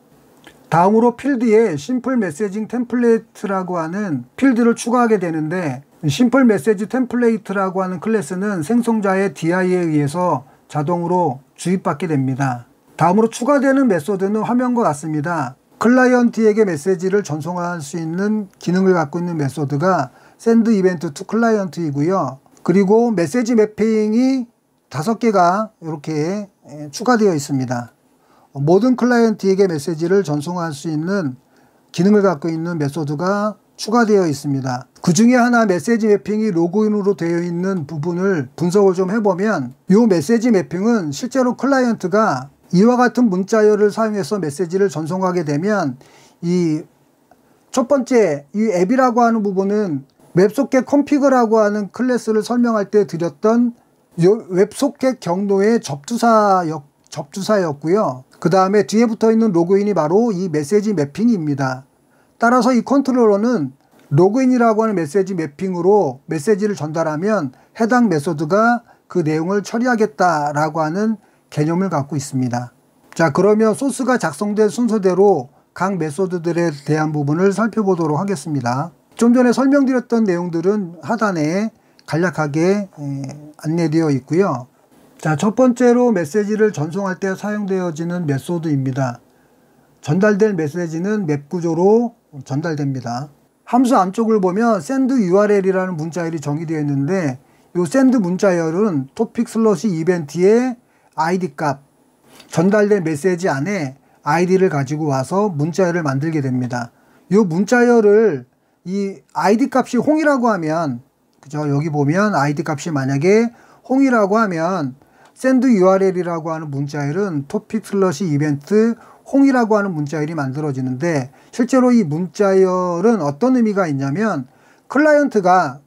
다음으로 필드에 심플 메시징 템플레이트라고 하는 필드를 추가하게 되는데, 심플 메시지 템플레이트라고 하는 클래스는 생성자의 DI에 의해서 자동으로 주입받게 됩니다. 다음으로 추가되는 메소드는 화면과 같습니다. 클라이언트에게 메시지를 전송할 수 있는 기능을 갖고 있는 메소드가 send event to client이고요. 그리고 메시지 매핑이 5개가 이렇게 추가되어 있습니다. 모든 클라이언트에게 메시지를 전송할 수 있는 기능을 갖고 있는 메소드가 추가되어 있습니다. 그 중에 하나 메시지 매핑이 로그인으로 되어 있는 부분을 분석을 좀 해보면 이 메시지 매핑은 실제로 클라이언트가 이와 같은 문자열을 사용해서 메시지를 전송하게 되면 이 첫 번째 이 앱이라고 하는 부분은 웹소켓 컨피그라고 하는 클래스를 설명할 때 드렸던 웹소켓 경로의 접두사였고요. 그 다음에 뒤에 붙어 있는 로그인이 바로 이 메시지 매핑입니다. 따라서 이 컨트롤러는 로그인이라고 하는 메시지 매핑으로 메시지를 전달하면 해당 메소드가 그 내용을 처리하겠다라고 하는 개념을 갖고 있습니다. 자, 그러면 소스가 작성된 순서대로 각 메소드들에 대한 부분을 살펴보도록 하겠습니다. 좀 전에 설명드렸던 내용들은 하단에 간략하게 안내되어 있고요. 자, 첫 번째로 메시지를 전송할 때 사용되어지는 메소드입니다. 전달될 메시지는 맵 구조로 전달됩니다. 함수 안쪽을 보면 send URL이라는 문자열이 정의되어 있는데 이 send 문자열은 topic 슬러시 이벤트의 id 값, 전달된 메시지 안에 id를 가지고 와서 문자열을 만들게 됩니다. 이 문자열을 이 id 값이 홍이라고 하면, 그죠? 여기 보면 id 값이 만약에 홍이라고 하면 send URL이라고 하는 문자열은 topic 슬러시 이벤트 홍이라고 하는 문자열이 만들어지는데, 실제로 이 문자열은 어떤 의미가 있냐면 클라이언트가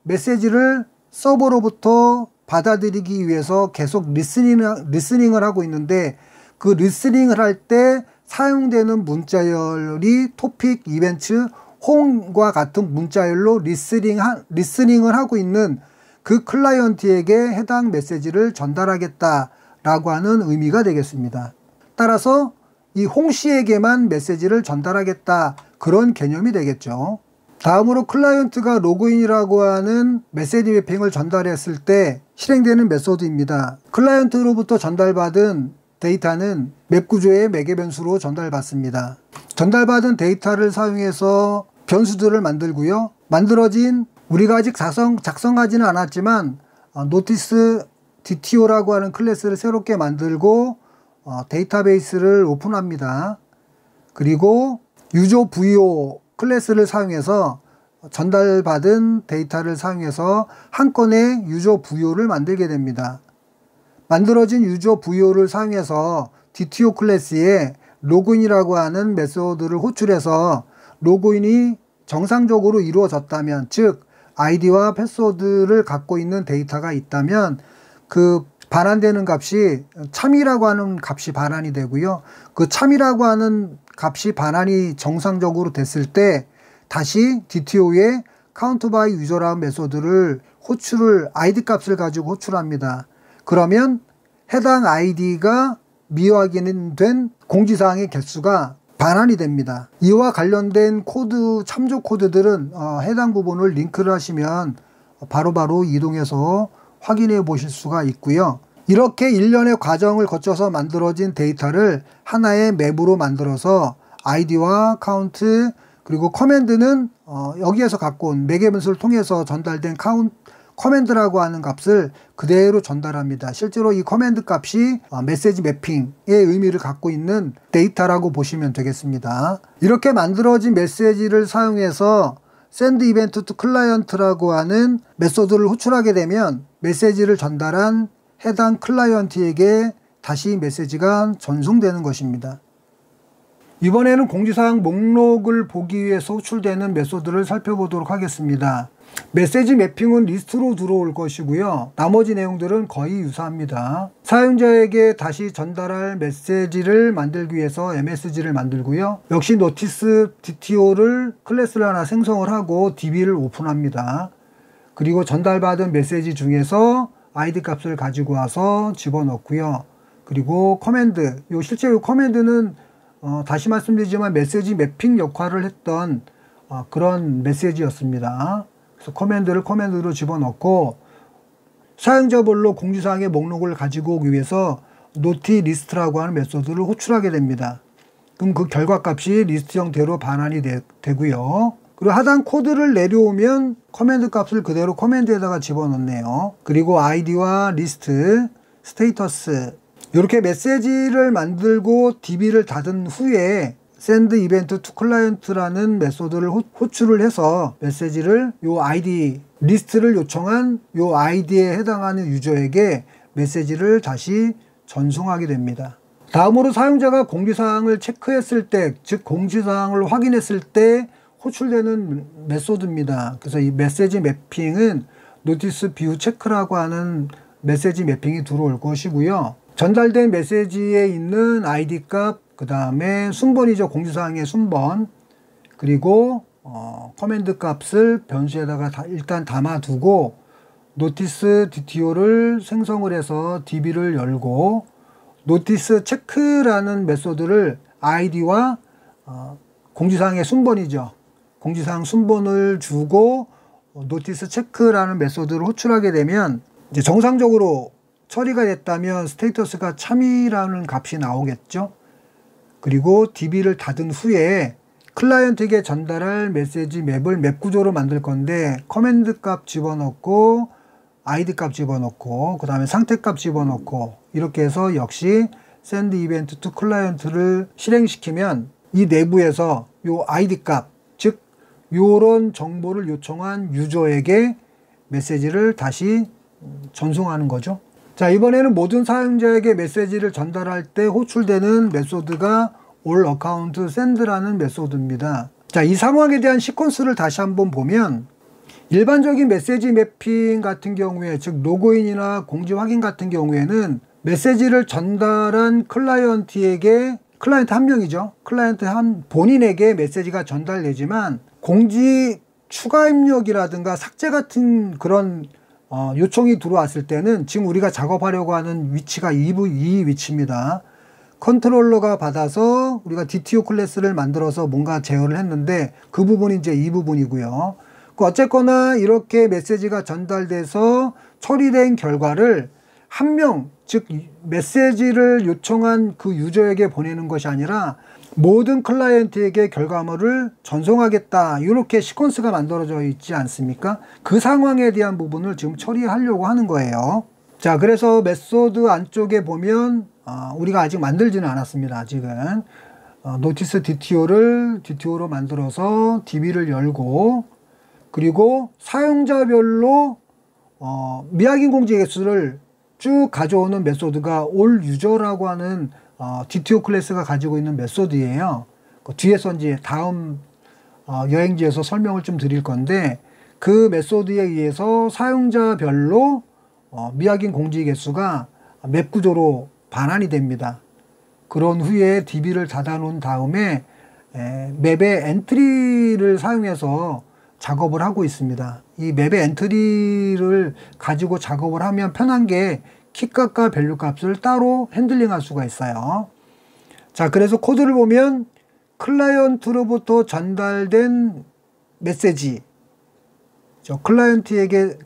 메시지를 서버로부터 받아들이기 위해서 계속 리스닝을 하고 있는데 그 리스닝을 할 때 사용되는 문자열이 토픽, 이벤트, 홍과 같은 문자열로 리스닝을 하고 있는 그 클라이언트에게 해당 메시지를 전달하겠다라고 하는 의미가 되겠습니다. 따라서 이 홍씨에게만 메시지를 전달하겠다, 그런 개념이 되겠죠. 다음으로 클라이언트가 로그인이라고 하는 메시지 매핑을 전달했을 때 실행되는 메소드입니다. 클라이언트로부터 전달받은 데이터는 맵 구조의 매개 변수로 전달받습니다. 전달받은 데이터를 사용해서 변수들을 만들고요. 만들어진, 우리가 아직 작성하지는 않았지만 노티스 DTO라고 하는 클래스를 새롭게 만들고 데이터베이스를 오픈합니다. 그리고 유저 VO 클래스를 사용해서 전달받은 데이터를 사용해서 한 건의 유저 VO를 만들게 됩니다. 만들어진 유저 VO를 사용해서 DTO 클래스에 로그인이라고 하는 메소드를 호출해서 로그인이 정상적으로 이루어졌다면, 즉 아이디와 패스워드를 갖고 있는 데이터가 있다면 그 반환되는 값이 참이라고 하는 값이 반환이 되고요. 그 참이라고 하는 값이 반환이 정상적으로 됐을 때 다시 DTO에 count by user라는 메소드를 아이디 값을 가지고 호출합니다. 그러면 해당 아이디가 미확인된 공지사항의 개수가 반환이 됩니다. 이와 관련된 코드, 참조 코드들은 해당 부분을 링크를 하시면 바로바로 이동해서 확인해 보실 수가 있고요. 이렇게 일련의 과정을 거쳐서 만들어진 데이터를 하나의 맵으로 만들어서 아이디와 카운트, 그리고 커맨드는 여기에서 갖고 온 매개 변수를 통해서 전달된 커맨드라고 하는 값을 그대로 전달합니다. 실제로 이 커맨드 값이 메시지 매핑의 의미를 갖고 있는 데이터라고 보시면 되겠습니다. 이렇게 만들어진 메시지를 사용해서 send event to client라고 하는 메소드를 호출하게 되면 메시지를 전달한 해당 클라이언트에게 다시 메시지가 전송되는 것입니다. 이번에는 공지사항 목록을 보기 위해서 호출되는 메소드를 살펴보도록 하겠습니다. 메시지 매핑은 리스트로 들어올 것이고요. 나머지 내용들은 거의 유사합니다. 사용자에게 다시 전달할 메시지를 만들기 위해서 MSG를 만들고요. 역시 노티스 DTO를 클래스를 하나 생성을 하고 DB를 오픈합니다. 그리고 전달받은 메시지 중에서 아이디 값을 가지고 와서 집어넣고요. 그리고 커맨드, 실제 이 커맨드는 다시 말씀드리지만 메시지 매핑 역할을 했던 그런 메시지였습니다. 그래서 커맨드로 집어넣고 사용자별로 공지사항의 목록을 가지고 오기 위해서 노티 리스트라고 하는 메소드를 호출하게 됩니다. 그럼 그 결과값이 리스트 형태로 반환이 되고요. 그리고 하단 코드를 내려오면 커맨드 값을 그대로 커맨드에다가 집어넣네요. 그리고 아이디와 리스트, 스테이터스 이렇게 메시지를 만들고 DB를 닫은 후에 send event to client라는 메소드를 호출을 해서 메시지를 요 아이디 리스트를 요청한 요 아이디에 해당하는 유저에게 메시지를 다시 전송하게 됩니다. 다음으로 사용자가 공지사항을 체크했을 때, 즉 공지사항을 확인했을 때 호출되는 메소드입니다. 그래서 이 메시지 매핑은 노티스 뷰 체크라고 하는 메시지 매핑이 들어올 것이고요. 전달된 메시지에 있는 아이디 값, 그 다음에 순번이죠. 공지사항의 순번, 그리고 커맨드 값을 변수에다가 일단 담아두고 노티스 DTO를 생성을 해서 DB를 열고 노티스 체크라는 메소드를 아이디와 공지사항의 순번이죠. 공지사항 순번을 주고 노티스 체크라는 메소드를 호출하게 되면 이제 정상적으로 처리가 됐다면 스테이터스가 참이라는 값이 나오겠죠. 그리고 DB를 닫은 후에 클라이언트에게 전달할 메시지 맵을 맵 구조로 만들 건데 커맨드 값 집어넣고 아이디 값 집어넣고 그 다음에 상태 값 집어넣고 이렇게 해서 역시 send event to client를 실행시키면 이 내부에서 요 아이디 값, 즉 요런 정보를 요청한 유저에게 메시지를 다시 전송하는 거죠. 자, 이번에는 모든 사용자에게 메시지를 전달할 때 호출되는 메소드가 all account send라는 메소드입니다. 자, 이 상황에 대한 시퀀스를 다시 한번 보면 일반적인 메시지 매핑 같은 경우에, 즉 로그인이나 공지 확인 같은 경우에는 메시지를 전달한 클라이언트에게, 클라이언트 한 명이죠. 클라이언트 본인에게 메시지가 전달되지만 공지 추가 입력이라든가 삭제 같은 그런 요청이 들어왔을 때는 지금 우리가 작업하려고 하는 위치가 이 위치입니다. 컨트롤러가 받아서 우리가 DTO 클래스를 만들어서 뭔가 제어를 했는데 그 부분이 이제 이 부분이고요. 어쨌거나 이렇게 메시지가 전달돼서 처리된 결과를 한 명, 즉 메시지를 요청한 그 유저에게 보내는 것이 아니라 모든 클라이언트에게 결과물을 전송하겠다, 이렇게 시퀀스가 만들어져 있지 않습니까? 그 상황에 대한 부분을 지금 처리하려고 하는 거예요. 자, 그래서 메소드 안쪽에 보면 우리가 아직 만들지는 않았습니다. 아직은 노티스 DTO로 만들어서 DB를 열고, 그리고 사용자별로 미확인 공지 개수를 쭉 가져오는 메소드가 all user라고 하는 DTO 클래스가 가지고 있는 메소드예요. 그 뒤에서 이제 다음 여행지에서 설명을 좀 드릴 건데, 그 메소드에 의해서 사용자별로 미확인 공지 개수가 맵 구조로 반환이 됩니다. 그런 후에 DB를 닫아 놓은 다음에 맵의 엔트리를 사용해서 작업을 하고 있습니다. 이 맵의 엔트리를 가지고 작업을 하면 편한 게 키값과 밸류 값을 따로 핸들링 할 수가 있어요. 자, 그래서 코드를 보면 클라이언트로부터 전달된 메시지,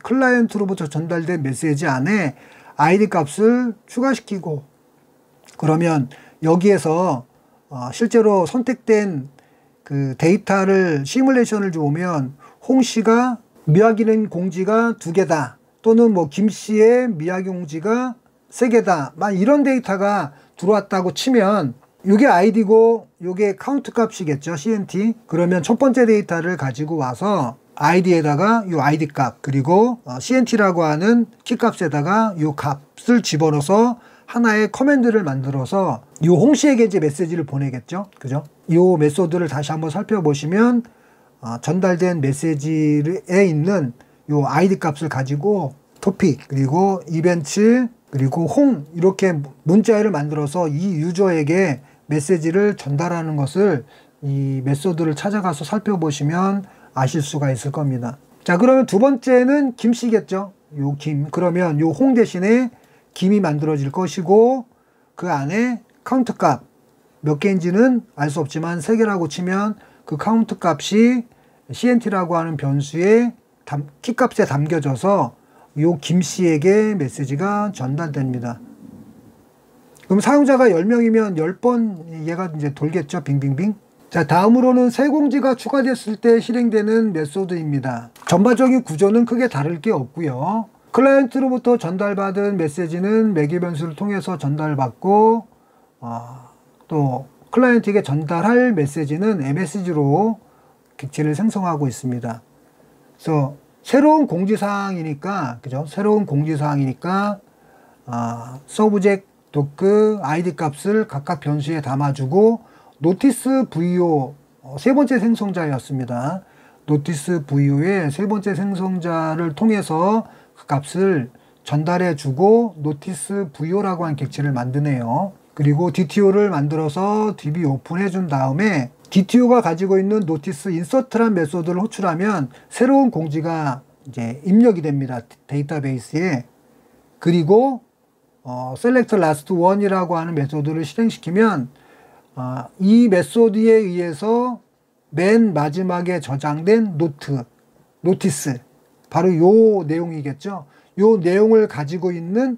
클라이언트로부터 전달된 메시지 안에 아이디 값을 추가시키고, 그러면 여기에서 실제로 선택된 그 데이터를 시뮬레이션을 보면 홍씨가 미확인 공지가 2개다, 또는 뭐 김씨의 미확인 공지가 3개다, 막 이런 데이터가 들어왔다고 치면 이게 아이디고 이게 카운트 값이겠죠, CNT. 그러면 첫 번째 데이터를 가지고 와서 아이디에다가 이 아이디 값, 그리고 CNT라고 하는 키 값에다가 이 값을 집어넣어서 하나의 커맨드를 만들어서 이 홍씨에게 이제 메시지를 보내겠죠. 그죠? 이 메소드를 다시 한번 살펴보시면 전달된 메시지에 있는 이 아이디 값을 가지고 토픽, 그리고 이벤트, 그리고 홍, 이렇게 문자를 만들어서 이 유저에게 메시지를 전달하는 것을 이 메소드를 찾아가서 살펴보시면 아실 수가 있을 겁니다. 자, 그러면 두 번째는 김씨겠죠. 요 김, 그러면 요 홍 대신에 김이 만들어질 것이고, 그 안에 카운트 값 몇 개인지는 알 수 없지만 3개라고 치면 그 카운트 값이 CNT라고 하는 변수의 키 값에 담겨져서 요 김씨에게 메시지가 전달됩니다. 그럼 사용자가 10명이면 10번 얘가 이제 돌겠죠. 빙빙빙. 자, 다음으로는 새 공지가 추가됐을 때 실행되는 메소드입니다. 전반적인 구조는 크게 다를 게 없고요. 클라이언트로부터 전달받은 메시지는 매개 변수를 통해서 전달받고 또 클라이언트에게 전달할 메시지는 MSG로 객체를 생성하고 있습니다. 그래서 새로운 공지사항이니까, 그죠? 새로운 공지사항이니까 서브젝트, 도크, ID 값을 각각 변수에 담아주고 노티스 VO 세 번째 생성자였습니다. 노티스 VO의 세 번째 생성자를 통해서 그 값을 전달해주고 노티스 VO라고 하는 객체를 만드네요. 그리고 DTO를 만들어서 DB 오픈해 준 다음에 DTO가 가지고 있는 노티스 인서트란 메소드를 호출하면 새로운 공지가 이제 입력이 됩니다. 데이터베이스에. 그리고 select last one이라고 하는 메소드를 실행시키면 이 메소드에 의해서 맨 마지막에 저장된 노티스, 바로 요 내용이겠죠. 요 내용을 가지고 있는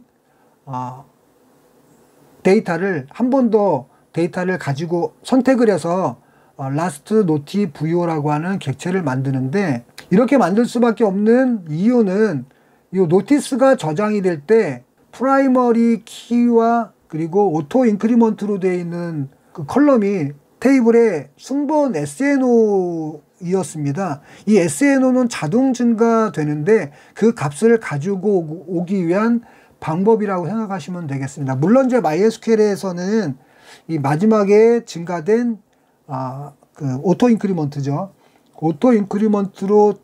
데이터를 한 번 더 데이터를 가지고 선택을 해서 last noti VO라고 하는 객체를 만드는데, 이렇게 만들 수밖에 없는 이유는 이 노티스가 저장이 될 때 프라이머리 키와 그리고 오토 인크리먼트로 되어 있는 그 컬럼이 테이블에 순번 SNO이었습니다. 이 SNO는 자동 증가되는데 그 값을 가지고 오기 위한 방법이라고 생각하시면 되겠습니다. 물론 이제 MySQL에서는 이 마지막에 증가된 그 오토 인크리먼트죠. 오토 인크리먼트로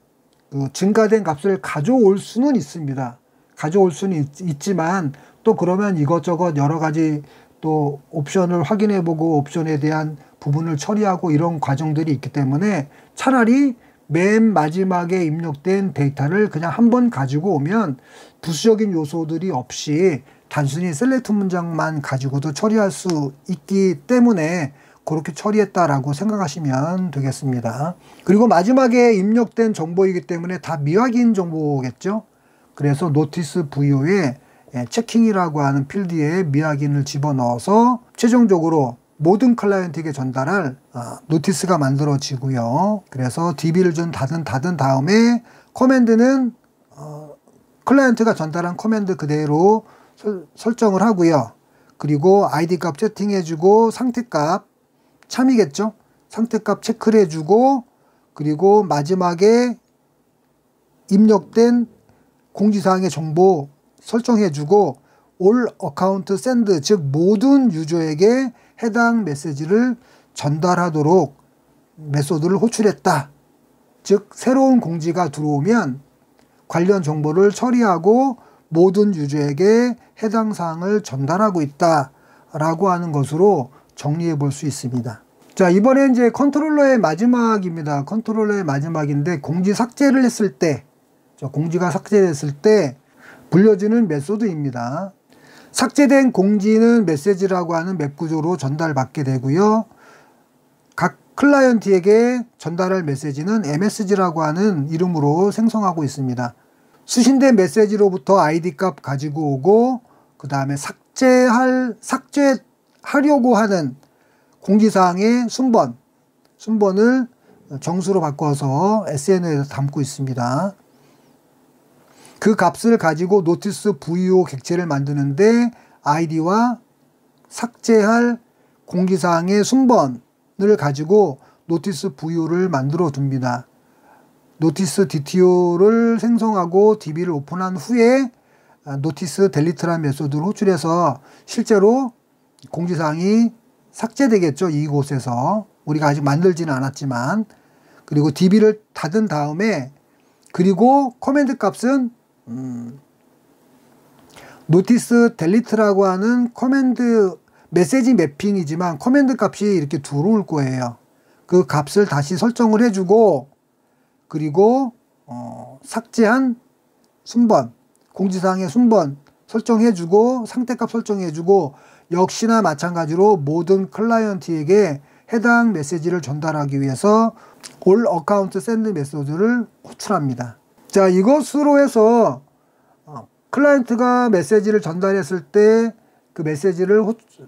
그 증가된 값을 가져올 수는 있습니다. 가져올 수는 있지만 또 그러면 이것저것 여러 가지 또 옵션을 확인해 보고 옵션에 대한 부분을 처리하고 이런 과정들이 있기 때문에 차라리 맨 마지막에 입력된 데이터를 그냥 한번 가지고 오면 부수적인 요소들이 없이 단순히 셀렉트 문장만 가지고도 처리할 수 있기 때문에 그렇게 처리했다라고 생각하시면 되겠습니다. 그리고 마지막에 입력된 정보이기 때문에 다 미확인 정보겠죠. 그래서 노티스 VO에 체킹이라고 하는 필드에 미확인을 집어넣어서 최종적으로 모든 클라이언트에게 전달할 노티스가 만들어지고요. 그래서 DB를 좀 닫은 다음에 커맨드는 클라이언트가 전달한 커맨드 그대로 설정을 하고요. 그리고 ID 값 세팅해주고 상태값 참이겠죠. 상태값 체크를 해주고 그리고 마지막에 입력된 공지사항의 정보 설정해주고 all account send, 즉 모든 유저에게 해당 메시지를 전달하도록 메소드를 호출했다. 즉 새로운 공지가 들어오면 관련 정보를 처리하고 모든 유저에게 해당 사항을 전달하고 있다 라고 하는 것으로 정리해 볼 수 있습니다. 자, 이번에 이제 컨트롤러의 마지막입니다. 컨트롤러의 마지막인데 공지 삭제를 했을 때, 공지가 삭제됐을 때 불려지는 메소드입니다. 삭제된 공지는 메시지라고 하는 맵 구조로 전달받게 되고요. 각 클라이언트에게 전달할 메시지는 MSG라고 하는 이름으로 생성하고 있습니다. 수신된 메시지로부터 ID 값 가지고 오고 그 다음에 삭제하려고 하는 공지사항의 순번을 정수로 바꿔서 SNO에서 담고 있습니다. 그 값을 가지고 노티스 VO 객체를 만드는데 아이디와 삭제할 공지사항의 순번을 가지고 노티스 VO를 만들어 둡니다. 노티스 DTO를 생성하고 DB를 오픈한 후에 노티스 델리트라는 메소드를 호출해서 실제로 공지사항이 삭제되겠죠. 이곳에서 우리가 아직 만들지는 않았지만, 그리고 DB를 닫은 다음에 그리고 커맨드 값은 노티스 델리트라고 하는 커맨드 메시지 매핑이지만 커맨드 값이 이렇게 들어올 거예요. 그 값을 다시 설정을 해주고 그리고 삭제한 순번, 공지사항의 순번 설정해주고 상태값 설정해주고 역시나 마찬가지로 모든 클라이언트에게 해당 메시지를 전달하기 위해서 all account send 메소드를 호출합니다. 자, 이것으로 해서 클라이언트가 메시지를 전달했을 때 그 메시지를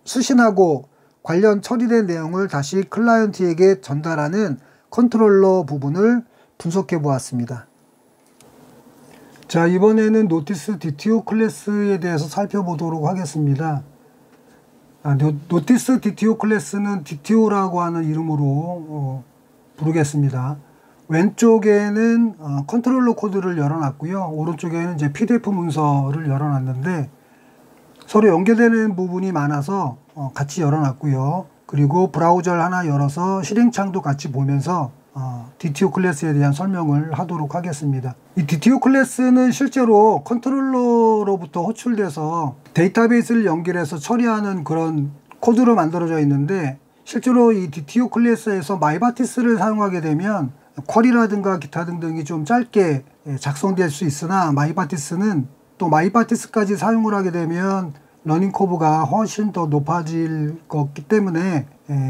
수신하고 관련 처리된 내용을 다시 클라이언트에게 전달하는 컨트롤러 부분을 분석해 보았습니다. 자, 이번에는 노티스 DTO 클래스에 대해서 살펴보도록 하겠습니다. 노티스 DTO 클래스는 DTO라고 하는 이름으로 부르겠습니다. 왼쪽에는 컨트롤러 코드를 열어놨고요. 오른쪽에는 이제 PDF 문서를 열어놨는데 서로 연결되는 부분이 많아서 같이 열어놨고요. 그리고 브라우저를 하나 열어서 실행창도 같이 보면서 DTO 클래스에 대한 설명을 하도록 하겠습니다. 이 DTO 클래스는 실제로 컨트롤러로부터 호출돼서 데이터베이스를 연결해서 처리하는 그런 코드로 만들어져 있는데, 실제로 이 DTO 클래스에서 마이바티스를 사용하게 되면 쿼리라든가 기타 등등이 좀 짧게 작성될 수 있으나, 마이바티스는 또 마이바티스까지 사용을 하게 되면 러닝 커브가 훨씬 더 높아질 거기 때문에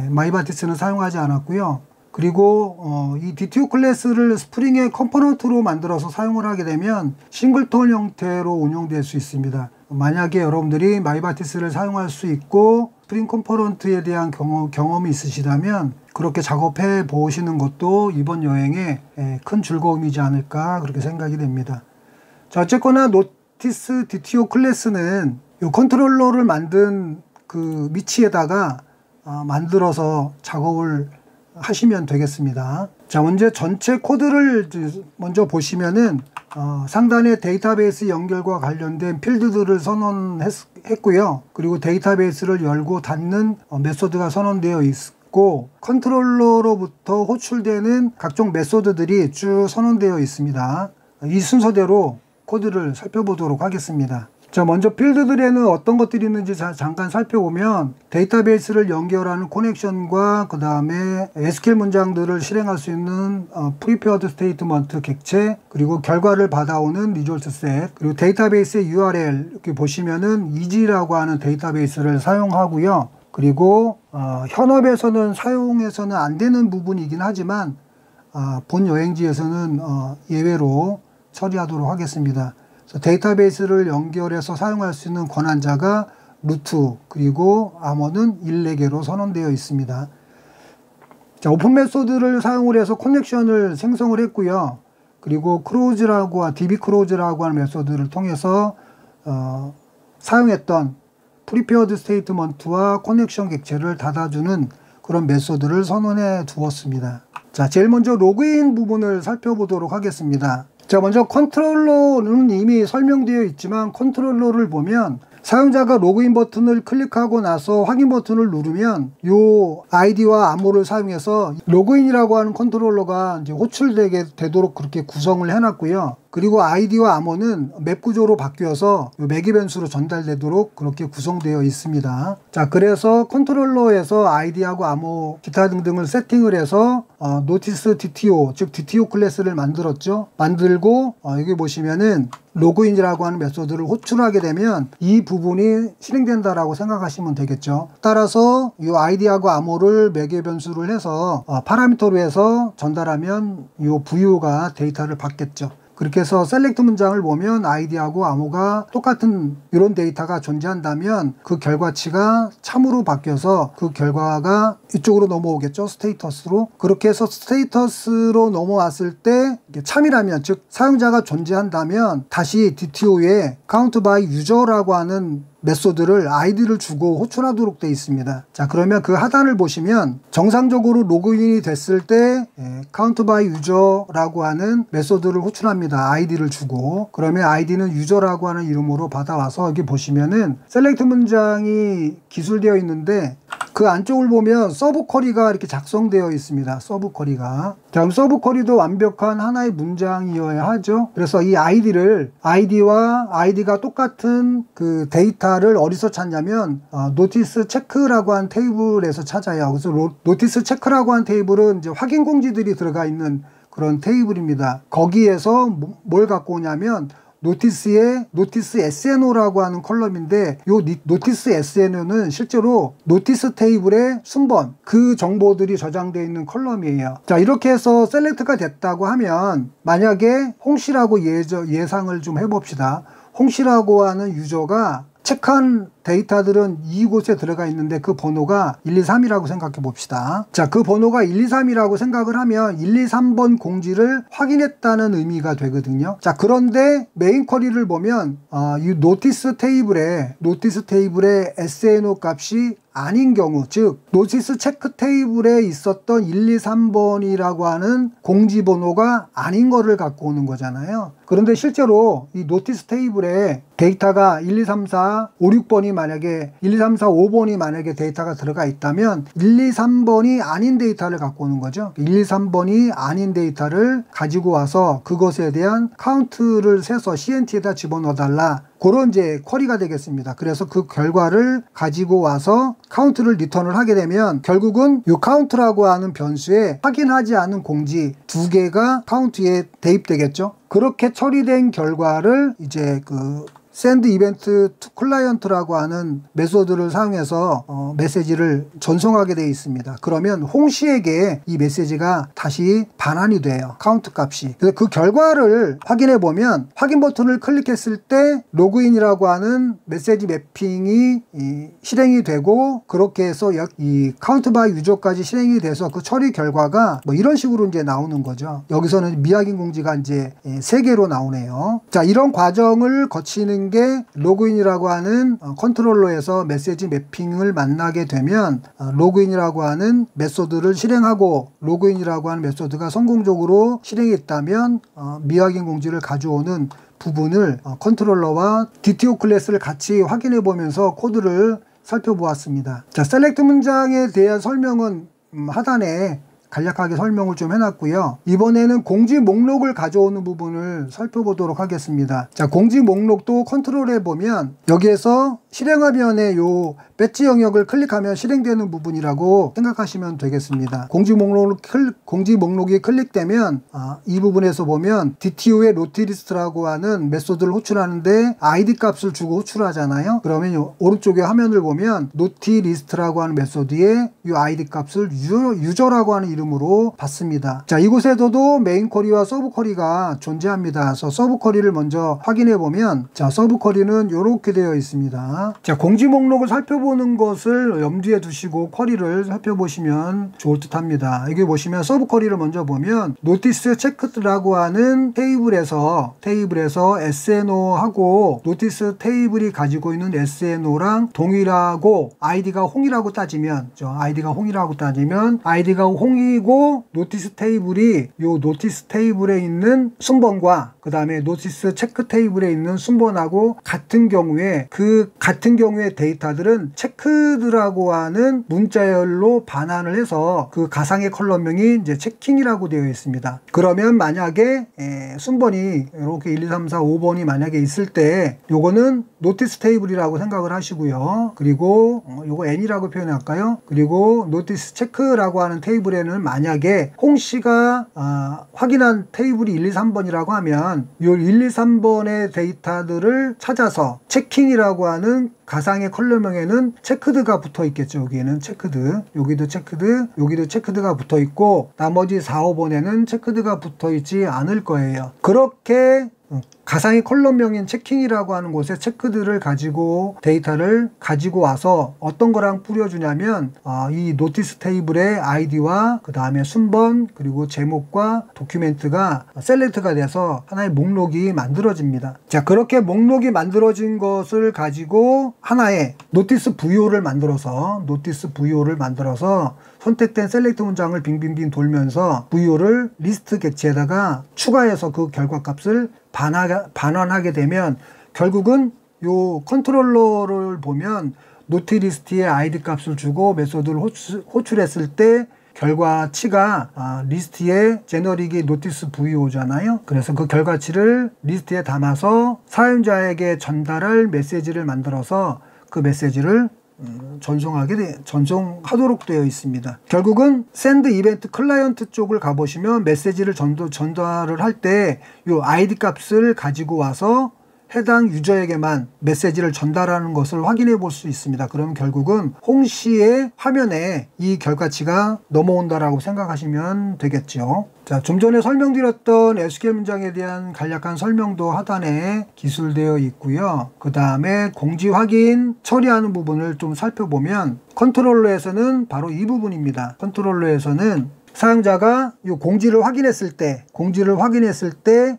마이바티스는 사용하지 않았고요. 그리고 이 DTO 클래스를 스프링의 컴포넌트로 만들어서 사용을 하게 되면 싱글톤 형태로 운용될 수 있습니다. 만약에 여러분들이 마이바티스를 사용할 수 있고 스프링 컴포넌트에 대한 경험이 있으시다면 그렇게 작업해 보시는 것도 이번 여행에 큰 즐거움이지 않을까 그렇게 생각이 됩니다. 자, 어쨌거나 노티스 DTO 클래스는 이 컨트롤러를 만든 그 위치에다가 만들어서 작업을 하시면 되겠습니다. 자, 먼저 전체 코드를 먼저 보시면은 상단에 데이터베이스 연결과 관련된 필드들을 선언했고요. 그리고 데이터베이스를 열고 닫는 메소드가 선언되어 있고, 컨트롤러로부터 호출되는 각종 메소드들이 쭉 선언되어 있습니다. 이 순서대로 코드를 살펴보도록 하겠습니다. 자, 먼저 필드들에는 어떤 것들이 있는지 잠깐 살펴보면, 데이터베이스를 연결하는 커넥션과 그 다음에 SQL 문장들을 실행할 수 있는 프리페어드 스테이트먼트 객체, 그리고 결과를 받아오는 리졸트 셋, 그리고 데이터베이스의 URL 이렇게 보시면은 이지라고 하는 데이터베이스를 사용하고요. 그리고 현업에서는 사용해서는 안 되는 부분이긴 하지만 본 여행지에서는 예외로 처리하도록 하겠습니다. 데이터베이스를 연결해서 사용할 수 있는 권한자가 루트, 그리고 암호는 1,4개로 선언되어 있습니다. 자, 오픈 메소드를 사용을 해서 커넥션을 생성을 했고요. 그리고 크로즈라고 DB 크로즈라고 하는 메소드를 통해서 사용했던 프리페어드 스테이트먼트와 커넥션 객체를 닫아주는 그런 메소드를 선언해 두었습니다. 자, 제일 먼저 로그인 부분을 살펴보도록 하겠습니다. 자, 먼저 컨트롤러는 이미 설명되어 있지만, 컨트롤러를 보면 사용자가 로그인 버튼을 클릭하고 나서 확인 버튼을 누르면 요 아이디와 암호를 사용해서 로그인이라고 하는 컨트롤러가 이제 호출되게 되도록 그렇게 구성을 해놨고요. 그리고 아이디와 암호는 맵 구조로 바뀌어서 맥 이벤트로 전달되도록 그렇게 구성되어 있습니다. 자, 그래서 컨트롤러에서 아이디하고 암호 기타 등등을 세팅을 해서 노티스 DTO, 즉 DTO 클래스를 만들었죠. 만들고 여기 보시면은 로그인이라고 하는 메소드를 호출하게 되면 이 부분이 실행된다라고 생각하시면 되겠죠. 따라서 이 아이디하고 암호를 매개 변수를 해서 파라미터로 해서 전달하면 이 VO가 데이터를 받겠죠. 그렇게 해서 셀렉트 문장을 보면 아이디하고 암호가 똑같은 이런 데이터가 존재한다면 그 결과치가 참으로 바뀌어서 그 결과가 이쪽으로 넘어오겠죠. 스테이터스로. 그렇게 해서 스테이터스로 넘어왔을 때 참이라면, 즉 사용자가 존재한다면 다시 DTO에 count by user라고 하는 메소드를 아이디를 주고 호출하도록 되어 있습니다. 자, 그러면 그 하단을 보시면 정상적으로 로그인이 됐을 때 count by user라고 하는 메소드를 호출합니다. 아이디를 주고. 그러면 아이디는 user라고 하는 이름으로 받아와서 여기 보시면은 셀렉트 문장이 기술되어 있는데 그 안쪽을 보면 서브 쿼리가 이렇게 작성되어 있습니다. 서브 쿼리가. 다음 서브 쿼리도 완벽한 하나의 문장이어야 하죠. 그래서 이 아이디와 아이디가 똑같은 그 데이터를 어디서 찾냐면 노티스 체크라고 한 테이블에서 찾아요. 그래서 노티스 체크라고 한 테이블은 이제 확인 공지들이 들어가 있는 그런 테이블입니다. 거기에서 뭘 갖고 오냐면 노티스 SNO라고 하는 컬럼인데, 요 노티스 SNO는 실제로 노티스 테이블의 순번, 그 정보들이 저장되어 있는 컬럼이에요. 자, 이렇게 해서 셀렉트가 됐다고 하면, 만약에 홍씨라고 예상을 좀 해봅시다. 홍씨라고 하는 유저가 체크한 데이터들은 이곳에 들어가 있는데 그 번호가 123이라고 생각해 봅시다. 자, 그 번호가 123이라고 생각을 하면 123번 공지를 확인했다는 의미가 되거든요. 자, 그런데 메인 쿼리를 보면 이 노티스 테이블에 SNO 값이 아닌 경우, 즉 노티스 체크 테이블에 있었던 123번이라고 하는 공지 번호가 아닌 거를 갖고 오는 거잖아요. 그런데 실제로 이 노티스 테이블에 데이터가 1, 2, 3, 4, 5, 6번이 만약에 1, 2, 3, 4, 5번이 만약에 데이터가 들어가 있다면 1, 2, 3번이 아닌 데이터를 갖고 오는 거죠. 1, 2, 3번이 아닌 데이터를 가지고 와서 그것에 대한 카운트를 세서 CNT에다 집어넣어 달라. 그런 이제 쿼리가 되겠습니다. 그래서 그 결과를 가지고 와서 카운트를 리턴을 하게 되면 결국은 이 카운트라고 하는 변수에 확인하지 않은 공지 2개가 카운트에 대입되겠죠. 그렇게 처리된 결과를 이제 그 send event to client라고 하는 메소드를 사용해서 메시지를 전송하게 되어 있습니다. 그러면 홍씨에게 이 메시지가 다시 반환이 돼요. 카운트 값이. 그래서 그 결과를 확인해 보면 확인 버튼을 클릭했을 때 로그인이라고 하는 메시지 매핑이 실행이 되고 그렇게 해서 이 카운트 바이 유저까지 실행이 돼서 그 처리 결과가 뭐 이런 식으로 이제 나오는 거죠. 여기서는 미확인 공지가 이제 3개로 나오네요. 자, 이런 과정을 거치는 게 로그인이라고 하는 컨트롤러에서 메시지 매핑을 만나게 되면 로그인이라고 하는 메소드를 실행하고 로그인이라고 하는 메소드가 성공적으로 실행했다면 미확인 공지를 가져오는 부분을 컨트롤러와 DTO 클래스를 같이 확인해 보면서 코드를 살펴보았습니다. 자, 셀렉트 문장에 대한 설명은 하단에 간략하게 설명을 좀 해놨고요. 이번에는 공지 목록을 가져오는 부분을 살펴보도록 하겠습니다. 자, 공지 목록도 컨트롤해 보면 여기에서 실행화면에 요 배지 영역을 클릭하면 실행되는 부분이라고 생각하시면 되겠습니다. 공지 목록이 클릭되면 이 부분에서 보면 DTO의 로티리스트라고 하는 메소드를 호출하는데 ID 값을 주고 호출하잖아요. 그러면 요 오른쪽에 화면을 보면 노티리스트라고 하는 메소드에 이 ID 값을 유저라고 하는 이름으로 받습니다. 자, 이곳에서도 메인 쿼리와 서브 쿼리가 존재합니다. 그래서 서브 쿼리를 먼저 확인해 보면 자, 서브 쿼리는 이렇게 되어 있습니다. 자, 공지 목록을 살펴보는 것을 염두에 두시고 쿼리를 살펴보시면 좋을 듯 합니다. 여기 보시면 서브 쿼리를 먼저 보면 노티스 체크드라고 하는 테이블에서 SNO하고 노티스 테이블이 가지고 있는 SNO랑 동일하고 아이디가 홍이라고 따지면 아이디가 홍이고 노티스 테이블이 요 노티스 테이블에 있는 순번과 그 다음에 노티스 체크 테이블에 있는 순번하고 같은 경우에 데이터들은 체크드라고 하는 문자열로 반환을 해서 그 가상의 컬럼명이 이제 체킹이라고 되어 있습니다. 그러면 만약에 순번이 이렇게 1, 2, 3, 4, 5번이 만약에 있을 때 요거는 노티스 테이블이라고 생각을 하시고요. 그리고 요거 n이라고 표현할까요? 그리고 노티스 체크라고 하는 테이블에는 만약에 홍씨가 확인한 테이블이 1, 2, 3번이라고 하면 요 1, 2, 3번의 데이터들을 찾아서 체킹이라고 하는 가상의 컬럼명에는 체크드가 붙어 있겠죠. 여기에는 체크드, 여기도 체크드가 붙어 있고 나머지 4, 5번에는 체크드가 붙어 있지 않을 거예요. 그렇게 가상의 컬럼명인 체킹이라고 하는 곳에 체크들을 가지고 데이터를 가지고 와서 어떤 거랑 뿌려주냐면 이 노티스 테이블의 아이디와 그 다음에 순번 그리고 제목과 도큐멘트가 셀렉트가 돼서 하나의 목록이 만들어집니다. 자, 그렇게 목록이 만들어진 것을 가지고 하나의 노티스 VO를 만들어서 선택된 셀렉트 문장을 빙빙빙 돌면서 VO를 리스트 객체에다가 추가해서 그 결과값을 반환하게 되면 결국은 요 컨트롤러를 보면 노티리스트의 아이디 값을 주고 메소드를 호출했을 때 결과치가 리스트의 제너릭이 노티스 VO잖아요. 그래서 그 결과치를 리스트에 담아서 사용자에게 전달할 메시지를 만들어서 그 메시지를 전송하도록 되어 있습니다. 결국은 send event 클라이언트 쪽을 가보시면 메시지를 전달을 할 때 이 ID 값을 가지고 와서 해당 유저에게만 메시지를 전달하는 것을 확인해 볼 수 있습니다. 그럼 결국은 홍씨의 화면에 이 결과치가 넘어온다라고 생각하시면 되겠죠. 자, 좀 전에 설명드렸던 SQL 문장에 대한 간략한 설명도 하단에 기술되어 있고요. 그 다음에 공지 확인 처리하는 부분을 좀 살펴보면 컨트롤러에서는 바로 이 부분입니다. 컨트롤러에서는 사용자가 이 공지를 확인했을 때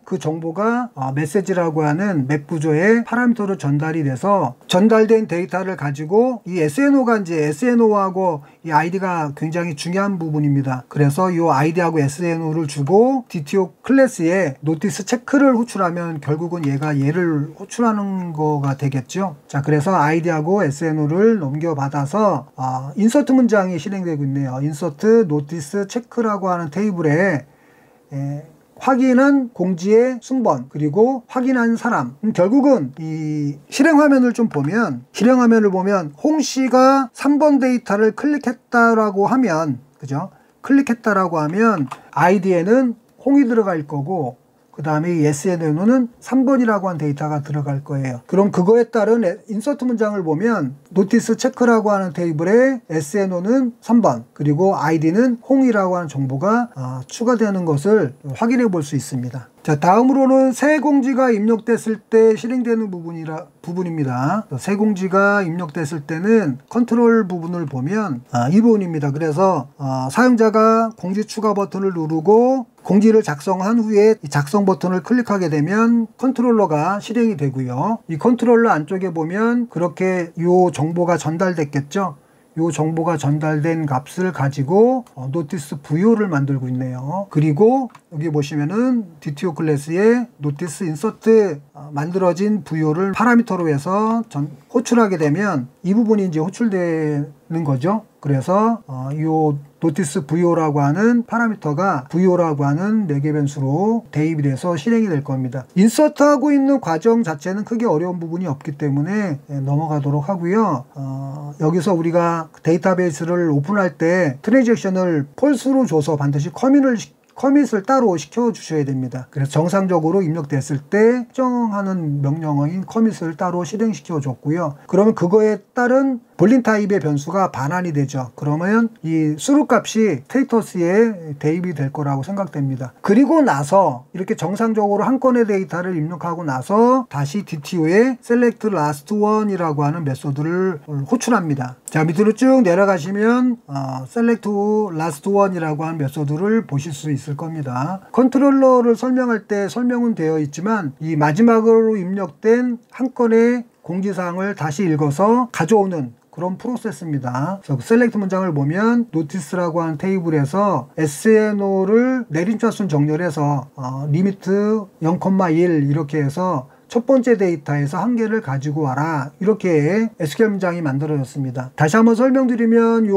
그 정보가 메시지라고 하는 맥 구조의 파라미터로 전달이 돼서 전달된 데이터를 가지고 이 SNO가 이제 SNO하고 이 아이디가 굉장히 중요한 부분입니다. 그래서 이 아이디하고 SNO를 주고 DTO 클래스에 노티스 체크를 호출하면 결국은 얘를 호출하는 거가 되겠죠. 자, 그래서 아이디하고 SNO를 넘겨받아서 인서트 문장이 실행되고 있네요. 인서트 노티스 체크라고 하는 테이블에 확인한 공지의 순번 그리고 확인한 사람, 결국은 이 실행 화면을 보면 홍씨가 3번 데이터를 클릭했다라고 하면, 그죠? 클릭했다라고 하면 아이디에는 홍이 들어갈 거고 그 다음에 이 SNO는 3번이라고 한 데이터가 들어갈 거예요. 그럼 그거에 따른 인서트 문장을 보면 노티스 체크라고 하는 테이블에 SNO는 3번 그리고 아이디는 홍이라고 하는 정보가 추가되는 것을 확인해 볼 수 있습니다. 자, 다음으로는 새 공지가 입력됐을 때 실행되는 부분입니다. 새 공지가 입력됐을 때는 컨트롤 부분을 보면 이 부분입니다. 그래서 사용자가 공지 추가 버튼을 누르고 공지를 작성한 후에 이 작성 버튼을 클릭하게 되면 컨트롤러가 실행이 되고요. 이 컨트롤러 안쪽에 보면 그렇게 이 정보가 전달됐겠죠. 이 정보가 전달된 값을 가지고 노티스 VO를 만들고 있네요. 그리고 여기 보시면은 DTO 클래스에 노티스 인서트 만들어진 VO를 파라미터로 해서 호출하게 되면 이 부분이 이제 호출되는 거죠. 그래서 이 노티스 VO라고 하는 파라미터가 VO라고 하는 매개 변수로 대입이 돼서 실행이 될 겁니다. 인서트하고 있는 과정 자체는 크게 어려운 부분이 없기 때문에 넘어가도록 하고요. 여기서 우리가 데이터베이스를 오픈할 때 트랜잭션을 폴스로 줘서 반드시 커밋을 따로 시켜주셔야 됩니다. 그래서 정상적으로 입력됐을 때 특정하는 명령어인 커밋을 따로 실행시켜 줬고요. 그러면 그거에 따른 볼린 타입의 변수가 반환이 되죠. 그러면 이 수루 값이 스테이터스에 대입이 될 거라고 생각됩니다. 그리고 나서 이렇게 정상적으로 한 건의 데이터를 입력하고 나서 다시 DTO에 select last one이라고 하는 메소드를 호출합니다. 자, 밑으로 쭉 내려가시면 select last one이라고 하는 메소드를 보실 수 있을 겁니다. 컨트롤러를 설명할 때 설명은 되어 있지만 이 마지막으로 입력된 한 건의 공지사항을 다시 읽어서 가져오는 그런 프로세스입니다. 그래서 셀렉트 문장을 보면 노티스라고 하는 테이블에서 SNO를 내림차순 정렬해서 리미트 0,1 이렇게 해서 첫 번째 데이터에서 한 개를 가지고 와라, 이렇게 SQL 문장이 만들어졌습니다. 다시 한번 설명드리면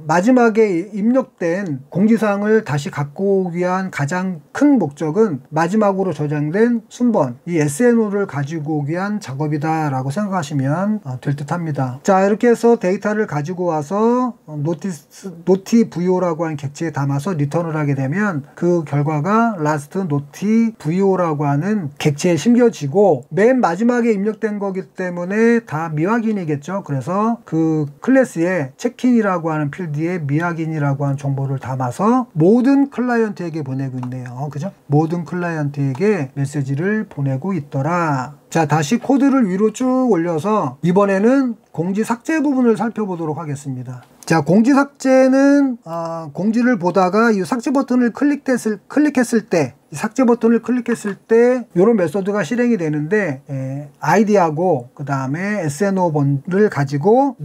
마지막에 입력된 공지사항을 다시 갖고 오기 위한 가장 큰 목적은 마지막으로 저장된 순번, 이 SNO를 가지고 오기 위한 작업이다 라고 생각하시면 될 듯 합니다. 자, 이렇게 해서 데이터를 가지고 와서 노티 VO라고 하는 객체에 담아서 리턴을 하게 되면 그 결과가 last 노티 VO라고 하는 객체에 심겨지고, 맨 마지막에 입력된 거기 때문에 다 미확인이겠죠. 그래서 그 클래스에 체크인이라고 하는 필드에 미확인이라고 하는 정보를 담아서 모든 클라이언트에게 보내고 있네요. 그죠? 모든 클라이언트에게 메시지를 보내고 있더라. 자, 다시 코드를 위로 쭉 올려서 이번에는 공지 삭제 부분을 살펴보도록 하겠습니다. 자, 공지 삭제는 공지를 보다가 이 삭제 버튼을 클릭했을 때, 이 삭제 버튼을 클릭했을 때 이런 메소드가 실행이 되는데, 아이디하고 그 다음에 SNO번을 가지고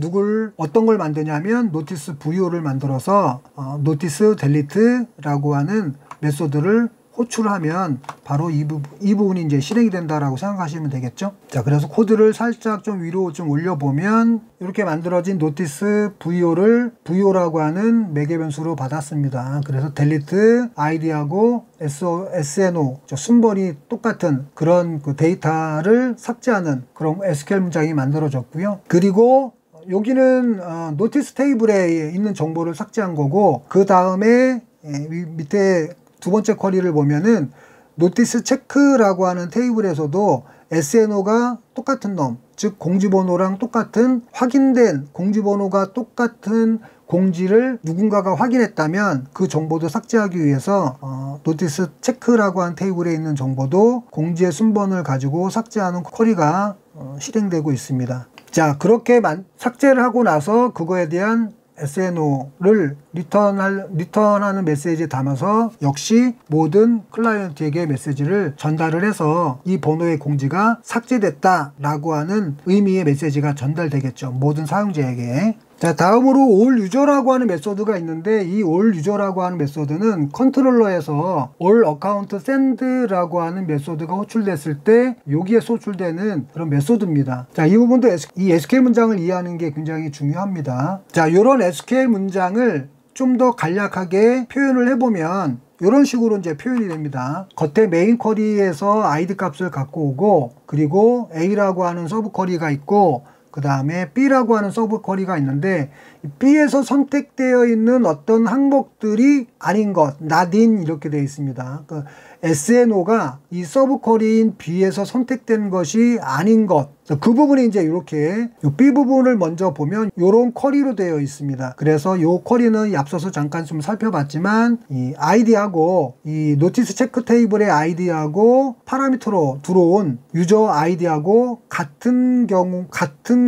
어떤 걸 만드냐면 노티스 VO를 만들어서 노티스 델리트라고 하는 메소드를 호출하면 바로 이 부분이 이제 실행이 된다라고 생각하시면 되겠죠. 자, 그래서 코드를 살짝 좀 위로 좀 올려보면 이렇게 만들어진 노티스 VO라고 하는 매개 변수로 받았습니다. 그래서 델리트 아이디하고 SNO 순번이 똑같은 그런 그 데이터를 삭제하는 그런 SQL 문장이 만들어졌고요. 그리고 여기는 노티스 테이블에 있는 정보를 삭제한 거고, 그 다음에 밑에 두 번째 쿼리를 보면은 노티스 체크라고 하는 테이블에서도 SNO가 똑같은 놈, 즉 공지번호랑 똑같은 확인된 공지번호가 똑같은 공지를 누군가가 확인했다면 그 정보도 삭제하기 위해서 노티스 체크라고 하는 테이블에 있는 정보도 공지의 순번을 가지고 삭제하는 쿼리가 실행되고 있습니다. 자, 그렇게 삭제를 하고 나서 그거에 대한 SNO를 리턴하는 메시지에 담아서 역시 모든 클라이언트에게 메시지를 전달을 해서 이 번호의 공지가 삭제됐다라고 하는 의미의 메시지가 전달되겠죠. 모든 사용자에게. 자, 다음으로 all user라고 하는 메소드가 있는데 이 all user라고 하는 메소드는 컨트롤러에서 all account send라고 하는 메소드가 호출됐을 때 여기에 호출되는 그런 메소드입니다. 자, 이 부분도 이 SQL 문장을 이해하는 게 굉장히 중요합니다. 자, 이런 SQL 문장을 좀 더 간략하게 표현을 해보면 이런 식으로 이제 표현이 됩니다. 겉에 메인 쿼리에서 id 값을 갖고 오고, 그리고 A라고 하는 서브 쿼리가 있고, 그 다음에 B라고 하는 서브 쿼리가 있는데 B에서 선택되어 있는 어떤 항목들이 아닌 것, not in 이렇게 되어 있습니다. 그 SNO가 이 서브 쿼리인 B에서 선택된 것이 아닌 것, 그 부분이 이제 이렇게 이 B 부분을 먼저 보면 이런 쿼리로 되어 있습니다. 그래서 이 쿼리는 앞서서 잠깐 좀 살펴봤지만 이 아이디하고 이 노티스 체크 테이블의 아이디하고 파라미터로 들어온 유저 아이디하고 같은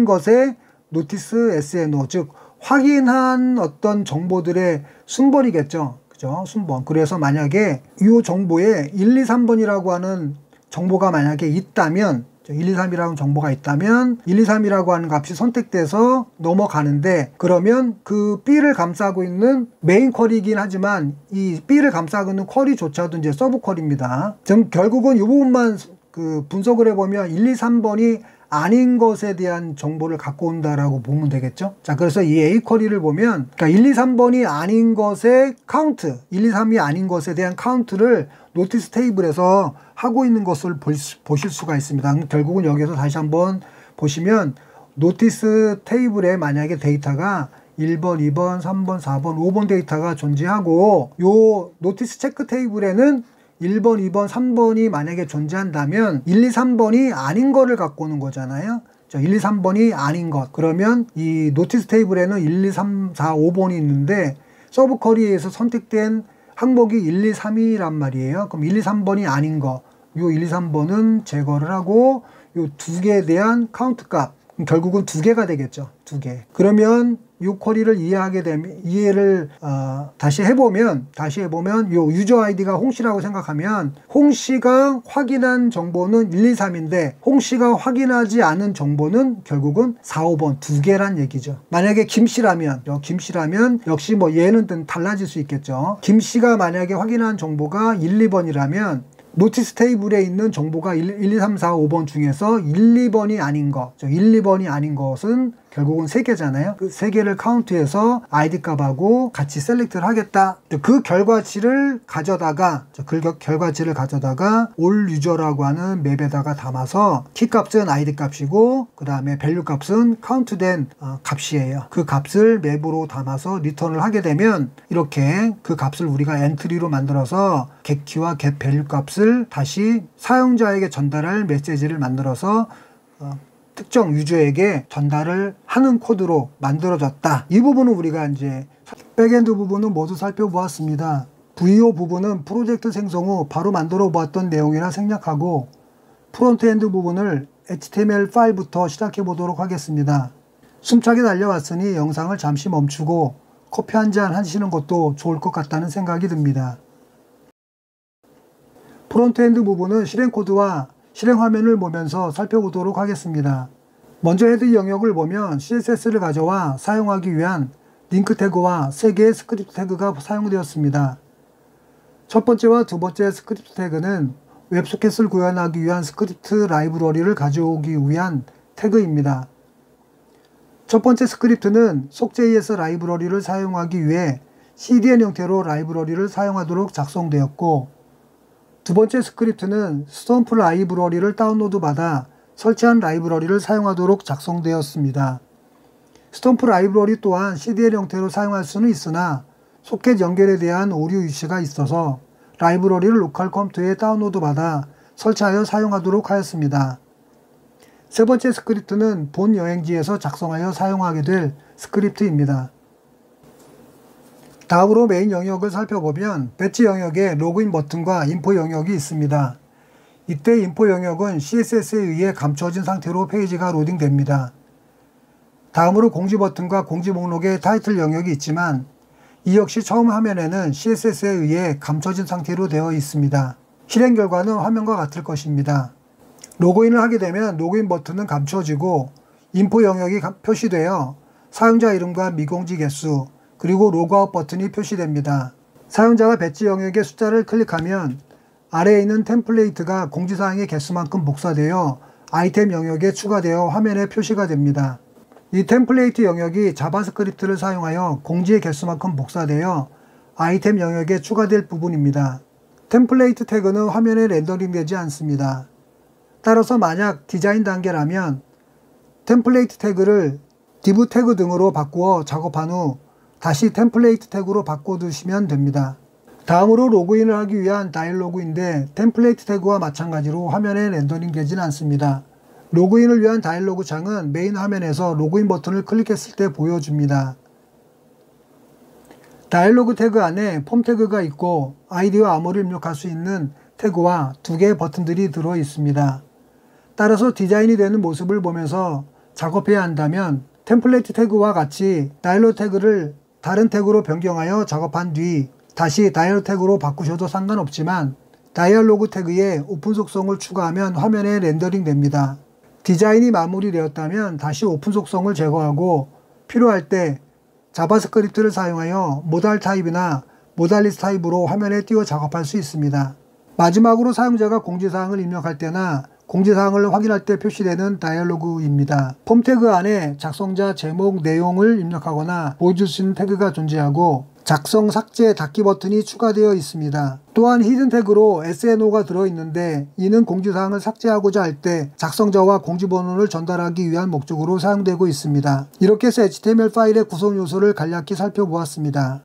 것의 노티스 SNO, 즉 확인한 어떤 정보들의 순번이겠죠. 그죠? 순번. 그래서 만약에 이 정보에 1, 2, 3번이라고 하는 정보가 만약에 있다면 1, 2, 3이라는 정보가 있다면 1, 2, 3이라고 하는 값이 선택돼서 넘어가는데, 그러면 그 B를 감싸고 있는 메인 쿼리이긴 하지만 이 B를 감싸고 있는 쿼리조차도 이제 서브 쿼리입니다. 결국은 이 부분만 분석을 해보면 1, 2, 3번이 아닌 것에 대한 정보를 갖고 온다라고 보면 되겠죠. 자, 그래서 이 A 쿼리를 보면, 그러니까 1, 2, 3번이 아닌 것의 카운트, 1, 2, 3이 아닌 것에 대한 카운트를 노티스 테이블에서 하고 있는 것을 보실 수가 있습니다. 결국은 여기서 다시 한번 보시면 노티스 테이블에 만약에 데이터가 1번, 2번, 3번, 4번, 5번 데이터가 존재하고 요 노티스 체크 테이블에는 1번, 2번, 3번이 만약에 존재한다면 1, 2, 3번이 아닌 거를 갖고 오는 거잖아요. 1, 2, 3번이 아닌 것. 그러면 이 노티스 테이블에는 1, 2, 3, 4, 5번이 있는데 서브 쿼리에서 선택된 항목이 1, 2, 3이란 말이에요. 그럼 1, 2, 3번이 아닌 거. 요 1, 2, 3번은 제거를 하고 요 두 개에 대한 카운트 값. 결국은 두 개가 되겠죠. 두 개. 그러면 이 쿼리를 이해를 다시 해보면 요 유저 아이디가 홍씨라고 생각하면 홍씨가 확인한 정보는 1, 2, 3인데 홍씨가 확인하지 않은 정보는 결국은 4, 5번 두 개란 얘기죠. 만약에 김씨라면 역시 뭐 얘는 달라질 수 있겠죠. 김씨가 만약에 확인한 정보가 1, 2번이라면 노티스 테이블에 있는 정보가 1, 2, 3, 4, 5번 중에서 1, 2번이 아닌 것, 1, 2번이 아닌 것은 결국은 3개잖아요. 그 3개를 카운트해서 아이디 값하고 같이 셀렉트를 하겠다. 그 결과치를 가져다가 all user라고 하는 맵에다가 담아서 키 값은 아이디 값이고 그 다음에 밸류 값은 카운트된 값이에요. 그 값을 맵으로 담아서 리턴을 하게 되면 이렇게 그 값을 우리가 엔트리로 만들어서 get키와 getValue 값을 다시 사용자에게 전달할 메시지를 만들어서 특정 유저에게 전달을 하는 코드로 만들어졌다. 이 부분은 우리가 이제 백엔드 부분은 모두 살펴보았습니다. VO 부분은 프로젝트 생성 후 바로 만들어 보았던 내용이라 생략하고 프론트엔드 부분을 HTML 파일부터 시작해 보도록 하겠습니다. 숨차게 달려왔으니 영상을 잠시 멈추고 커피 한 잔 하시는 것도 좋을 것 같다는 생각이 듭니다. 프론트엔드 부분은 실행 코드와 실행 화면을 보면서 살펴보도록 하겠습니다. 먼저 헤드 영역을 보면 CSS를 가져와 사용하기 위한 링크 태그와 3개의 스크립트 태그가 사용되었습니다. 첫 번째와 두 번째 스크립트 태그는 웹소켓을 구현하기 위한 스크립트 라이브러리를 가져오기 위한 태그입니다. 첫 번째 스크립트는 속JS 라이브러리를 사용하기 위해 CDN 형태로 라이브러리를 사용하도록 작성되었고, 두 번째 스크립트는 스톰프 라이브러리를 다운로드 받아 설치한 라이브러리를 사용하도록 작성되었습니다. 스톰프 라이브러리 또한 CDN 형태로 사용할 수는 있으나 소켓 연결에 대한 오류 이슈가 있어서 라이브러리를 로컬 컴퓨터에 다운로드 받아 설치하여 사용하도록 하였습니다. 세 번째 스크립트는 본 여행지에서 작성하여 사용하게 될 스크립트입니다. 다음으로 메인 영역을 살펴보면 배지 영역에 로그인 버튼과 인포 영역이 있습니다. 이때 인포 영역은 CSS에 의해 감춰진 상태로 페이지가 로딩됩니다. 다음으로 공지 버튼과 공지 목록의 타이틀 영역이 있지만 이 역시 처음 화면에는 CSS에 의해 감춰진 상태로 되어 있습니다. 실행 결과는 화면과 같을 것입니다. 로그인을 하게 되면 로그인 버튼은 감춰지고 인포 영역이 표시되어 사용자 이름과 미공지 개수 그리고 로그아웃 버튼이 표시됩니다. 사용자가 배지 영역의 숫자를 클릭하면 아래에 있는 템플레이트가 공지사항의 개수만큼 복사되어 아이템 영역에 추가되어 화면에 표시가 됩니다. 이 템플레이트 영역이 자바스크립트를 사용하여 공지의 개수만큼 복사되어 아이템 영역에 추가될 부분입니다. 템플레이트 태그는 화면에 렌더링되지 않습니다. 따라서 만약 디자인 단계라면 템플레이트 태그를 div 태그 등으로 바꾸어 작업한 후 다시 템플레이트 태그로 바꿔두시면 됩니다. 다음으로 로그인을 하기 위한 다이얼로그인데 템플레이트 태그와 마찬가지로 화면에 렌더링 되지는 않습니다. 로그인을 위한 다이얼로그 창은 메인 화면에서 로그인 버튼을 클릭했을 때 보여줍니다. 다이얼로그 태그 안에 폼 태그가 있고 아이디와 암호를 입력할 수 있는 태그와 두 개의 버튼들이 들어 있습니다. 따라서 디자인이 되는 모습을 보면서 작업해야 한다면 템플레이트 태그와 같이 다이얼로그 태그를 다른 태그로 변경하여 작업한 뒤 다시 다이얼로그 태그로 바꾸셔도 상관없지만 다이얼로그 태그에 오픈 속성을 추가하면 화면에 렌더링 됩니다. 디자인이 마무리되었다면 다시 오픈 속성을 제거하고 필요할 때 자바스크립트를 사용하여 모달 타입이나 모달리스트 타입으로 화면에 띄워 작업할 수 있습니다. 마지막으로 사용자가 공지사항을 입력할 때나 공지사항을 확인할 때 표시되는 다이얼로그입니다. 폼 태그 안에 작성자 제목 내용을 입력하거나 보여줄 수 있는 태그가 존재하고 작성, 삭제, 닫기 버튼이 추가되어 있습니다. 또한 히든 태그로 SNO가 들어있는데 이는 공지사항을 삭제하고자 할 때 작성자와 공지번호를 전달하기 위한 목적으로 사용되고 있습니다. 이렇게 해서 HTML 파일의 구성 요소를 간략히 살펴보았습니다.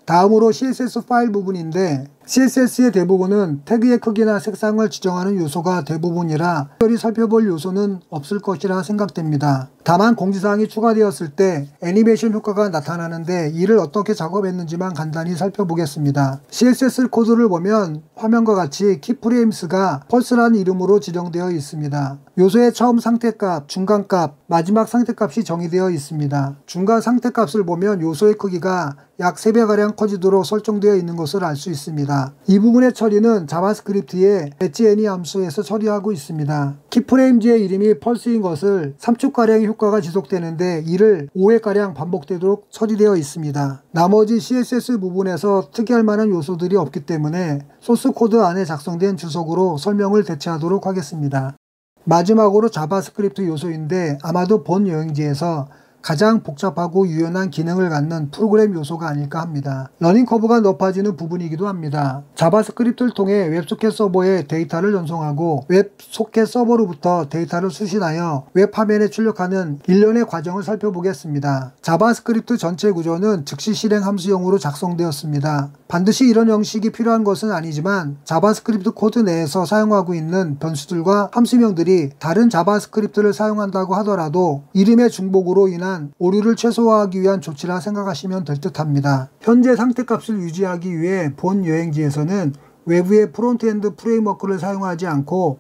다음으로 CSS 파일 부분인데 CSS의 대부분은 태그의 크기나 색상을 지정하는 요소가 대부분이라 특별히 살펴볼 요소는 없을 것이라 생각됩니다. 다만 공지사항이 추가되었을 때 애니메이션 효과가 나타나는데 이를 어떻게 작업했는지만 간단히 살펴보겠습니다. CSS 코드를 보면 화면과 같이 키프레임스가 펄스라는 이름으로 지정되어 있습니다. 요소의 처음 상태값, 중간값, 마지막 상태값이 정의되어 있습니다. 중간 상태값을 보면 요소의 크기가 약 3배가량 커지도록 설정되어 있는 것을 알 수 있습니다. 이 부분의 처리는 자바스크립트의 배지 함수에서 처리하고 있습니다. 키프레임즈의 이름이 펄스인 것을 3초가량의 효과가 지속되는데 이를 5회가량 반복되도록 처리되어 있습니다. 나머지 CSS 부분에서 특이할 만한 요소들이 없기 때문에 소스 코드 안에 작성된 주석으로 설명을 대체하도록 하겠습니다. 마지막으로 자바스크립트 요소인데 아마도 본 여행지에서 가장 복잡하고 유연한 기능을 갖는 프로그램 요소가 아닐까 합니다. 러닝 커브가 높아지는 부분이기도 합니다. 자바스크립트를 통해 웹소켓 서버에 데이터를 전송하고 웹소켓 서버로부터 데이터를 수신하여 웹 화면에 출력하는 일련의 과정을 살펴보겠습니다. 자바스크립트 전체 구조는 즉시 실행 함수형으로 작성되었습니다. 반드시 이런 형식이 필요한 것은 아니지만 자바스크립트 코드 내에서 사용하고 있는 변수들과 함수명들이 다른 자바스크립트를 사용한다고 하더라도 이름의 중복으로 인한 오류를 최소화하기 위한 조치라 생각하시면 될 듯합니다. 현재 상태값을 유지하기 위해 본 여행지에서는 외부의 프론트엔드 프레임워크를 사용하지 않고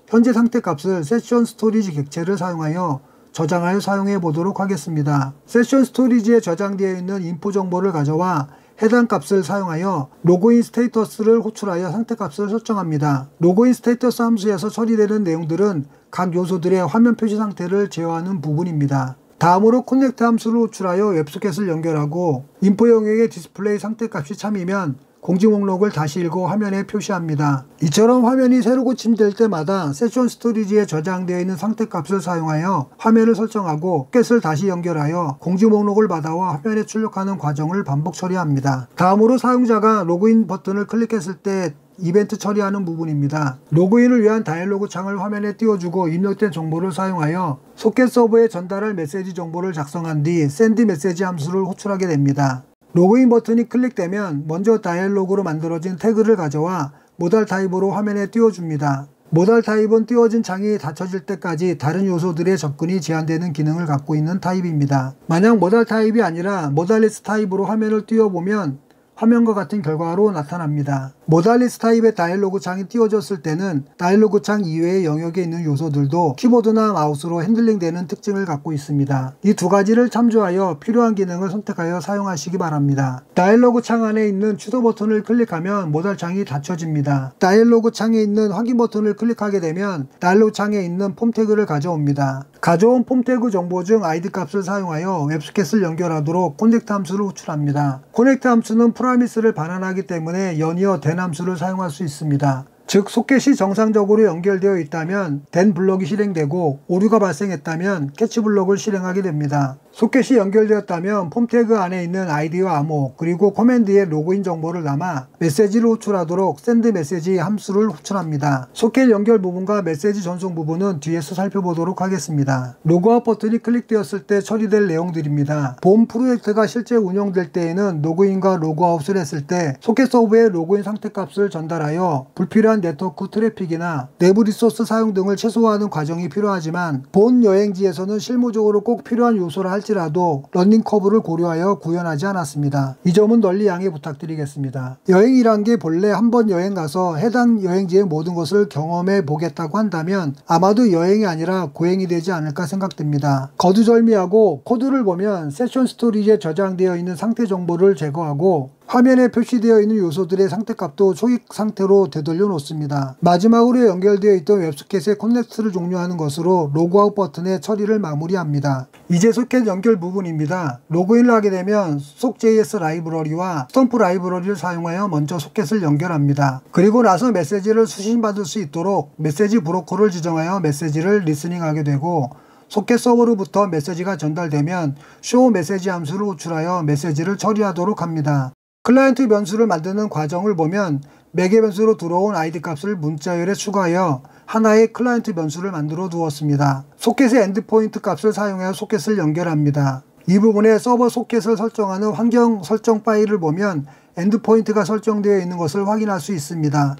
현재 상태값을 세션 스토리지 객체를 사용하여 저장하여 사용해 보도록 하겠습니다. 세션 스토리지에 저장되어 있는 인포 정보를 가져와 해당 값을 사용하여 로그인 스테이터스를 호출하여 상태값을 설정합니다. 로그인 스테이터스 함수에서 처리되는 내용들은 각 요소들의 화면 표시 상태를 제어하는 부분입니다. 다음으로 커넥트 함수를 호출하여 웹소켓을 연결하고 인포 영역의 디스플레이 상태값이 참이면 공지 목록을 다시 읽어 화면에 표시합니다. 이처럼 화면이 새로 고침될 때마다 세션 스토리지에 저장되어 있는 상태값을 사용하여 화면을 설정하고 소켓을 다시 연결하여 공지 목록을 받아와 화면에 출력하는 과정을 반복 처리합니다. 다음으로 사용자가 로그인 버튼을 클릭했을 때 이벤트 처리하는 부분입니다. 로그인을 위한 다이얼로그 창을 화면에 띄워주고 입력된 정보를 사용하여 소켓 서버에 전달할 메시지 정보를 작성한 뒤 샌드 메시지 함수를 호출하게 됩니다. 로그인 버튼이 클릭되면 먼저 다이얼로그로 만들어진 태그를 가져와 모달 타입으로 화면에 띄워줍니다. 모달 타입은 띄워진 창이 닫혀질 때까지 다른 요소들의 접근이 제한되는 기능을 갖고 있는 타입입니다. 만약 모달 타입이 아니라 모달리스 타입으로 화면을 띄워보면 화면과 같은 결과로 나타납니다. 모달리스 타입의 다이얼로그 창이 띄워졌을 때는 다이얼로그 창 이외의 영역에 있는 요소들도 키보드나 마우스로 핸들링되는 특징을 갖고 있습니다. 이 두 가지를 참조하여 필요한 기능을 선택하여 사용하시기 바랍니다. 다이얼로그 창 안에 있는 취소 버튼을 클릭하면 모달 창이 닫혀집니다. 다이얼로그 창에 있는 확인 버튼을 클릭하게 되면 다이얼로그 창에 있는 폼 태그를 가져옵니다. 가져온 폼 태그 정보 중 id 값을 사용하여 웹소켓을 연결하도록 커넥트 함수를 호출합니다. 커넥트 함수는 프로미스를 반환하기 때문에 연이어 된 함수를 사용할 수 있습니다. 즉 소켓이 정상적으로 연결되어 있다면 된 블럭이 실행되고 오류가 발생했다면 캐치 블럭을 실행하게 됩니다. 소켓이 연결되었다면 폼 태그 안에 있는 아이디와 암호 그리고 커맨드의 로그인 정보를 담아 메시지를 호출하도록 샌드 메시지 함수를 호출합니다. 소켓 연결 부분과 메시지 전송 부분은 뒤에서 살펴보도록 하겠습니다. 로그아웃 버튼이 클릭되었을 때 처리될 내용들입니다. 본 프로젝트가 실제 운영될 때에는 로그인과 로그아웃을 했을 때 소켓 서버에 로그인 상태값을 전달하여 불필요한 네트워크 트래픽이나 내부 리소스 사용 등을 최소화하는 과정이 필요하지만 본 여행지에서는 실무적으로 꼭 필요한 요소라 할지라도 러닝 커브를 고려하여 구현하지 않았습니다. 이 점은 널리 양해 부탁드리겠습니다. 여행이란 게 본래 한번 여행 가서 해당 여행지의 모든 것을 경험해 보겠다고 한다면 아마도 여행이 아니라 고행이 되지 않을까 생각됩니다. 거두절미하고 코드를 보면 세션 스토리지에 저장되어 있는 상태 정보를 제거하고 화면에 표시되어 있는 요소들의 상태값도 초기 상태로 되돌려 놓습니다. 마지막으로 연결되어 있던 웹소켓의 커넥트를 종료하는 것으로 로그아웃 버튼의 처리를 마무리합니다. 이제 소켓 연결 부분입니다. 로그인을 하게 되면 속.js 라이브러리와 스톰프 라이브러리를 사용하여 먼저 소켓을 연결합니다. 그리고 나서 메시지를 수신받을 수 있도록 메시지 브로커를 지정하여 메시지를 리스닝하게 되고 소켓 서버로부터 메시지가 전달되면 show 메시지 함수를 호출하여 메시지를 처리하도록 합니다. 클라이언트 변수를 만드는 과정을 보면 매개 변수로 들어온 id 값을 문자열에 추가하여 하나의 클라이언트 변수를 만들어 두었습니다. 소켓의 엔드포인트 값을 사용하여 소켓을 연결합니다. 이 부분에 서버 소켓을 설정하는 환경 설정 파일을 보면 엔드포인트가 설정되어 있는 것을 확인할 수 있습니다.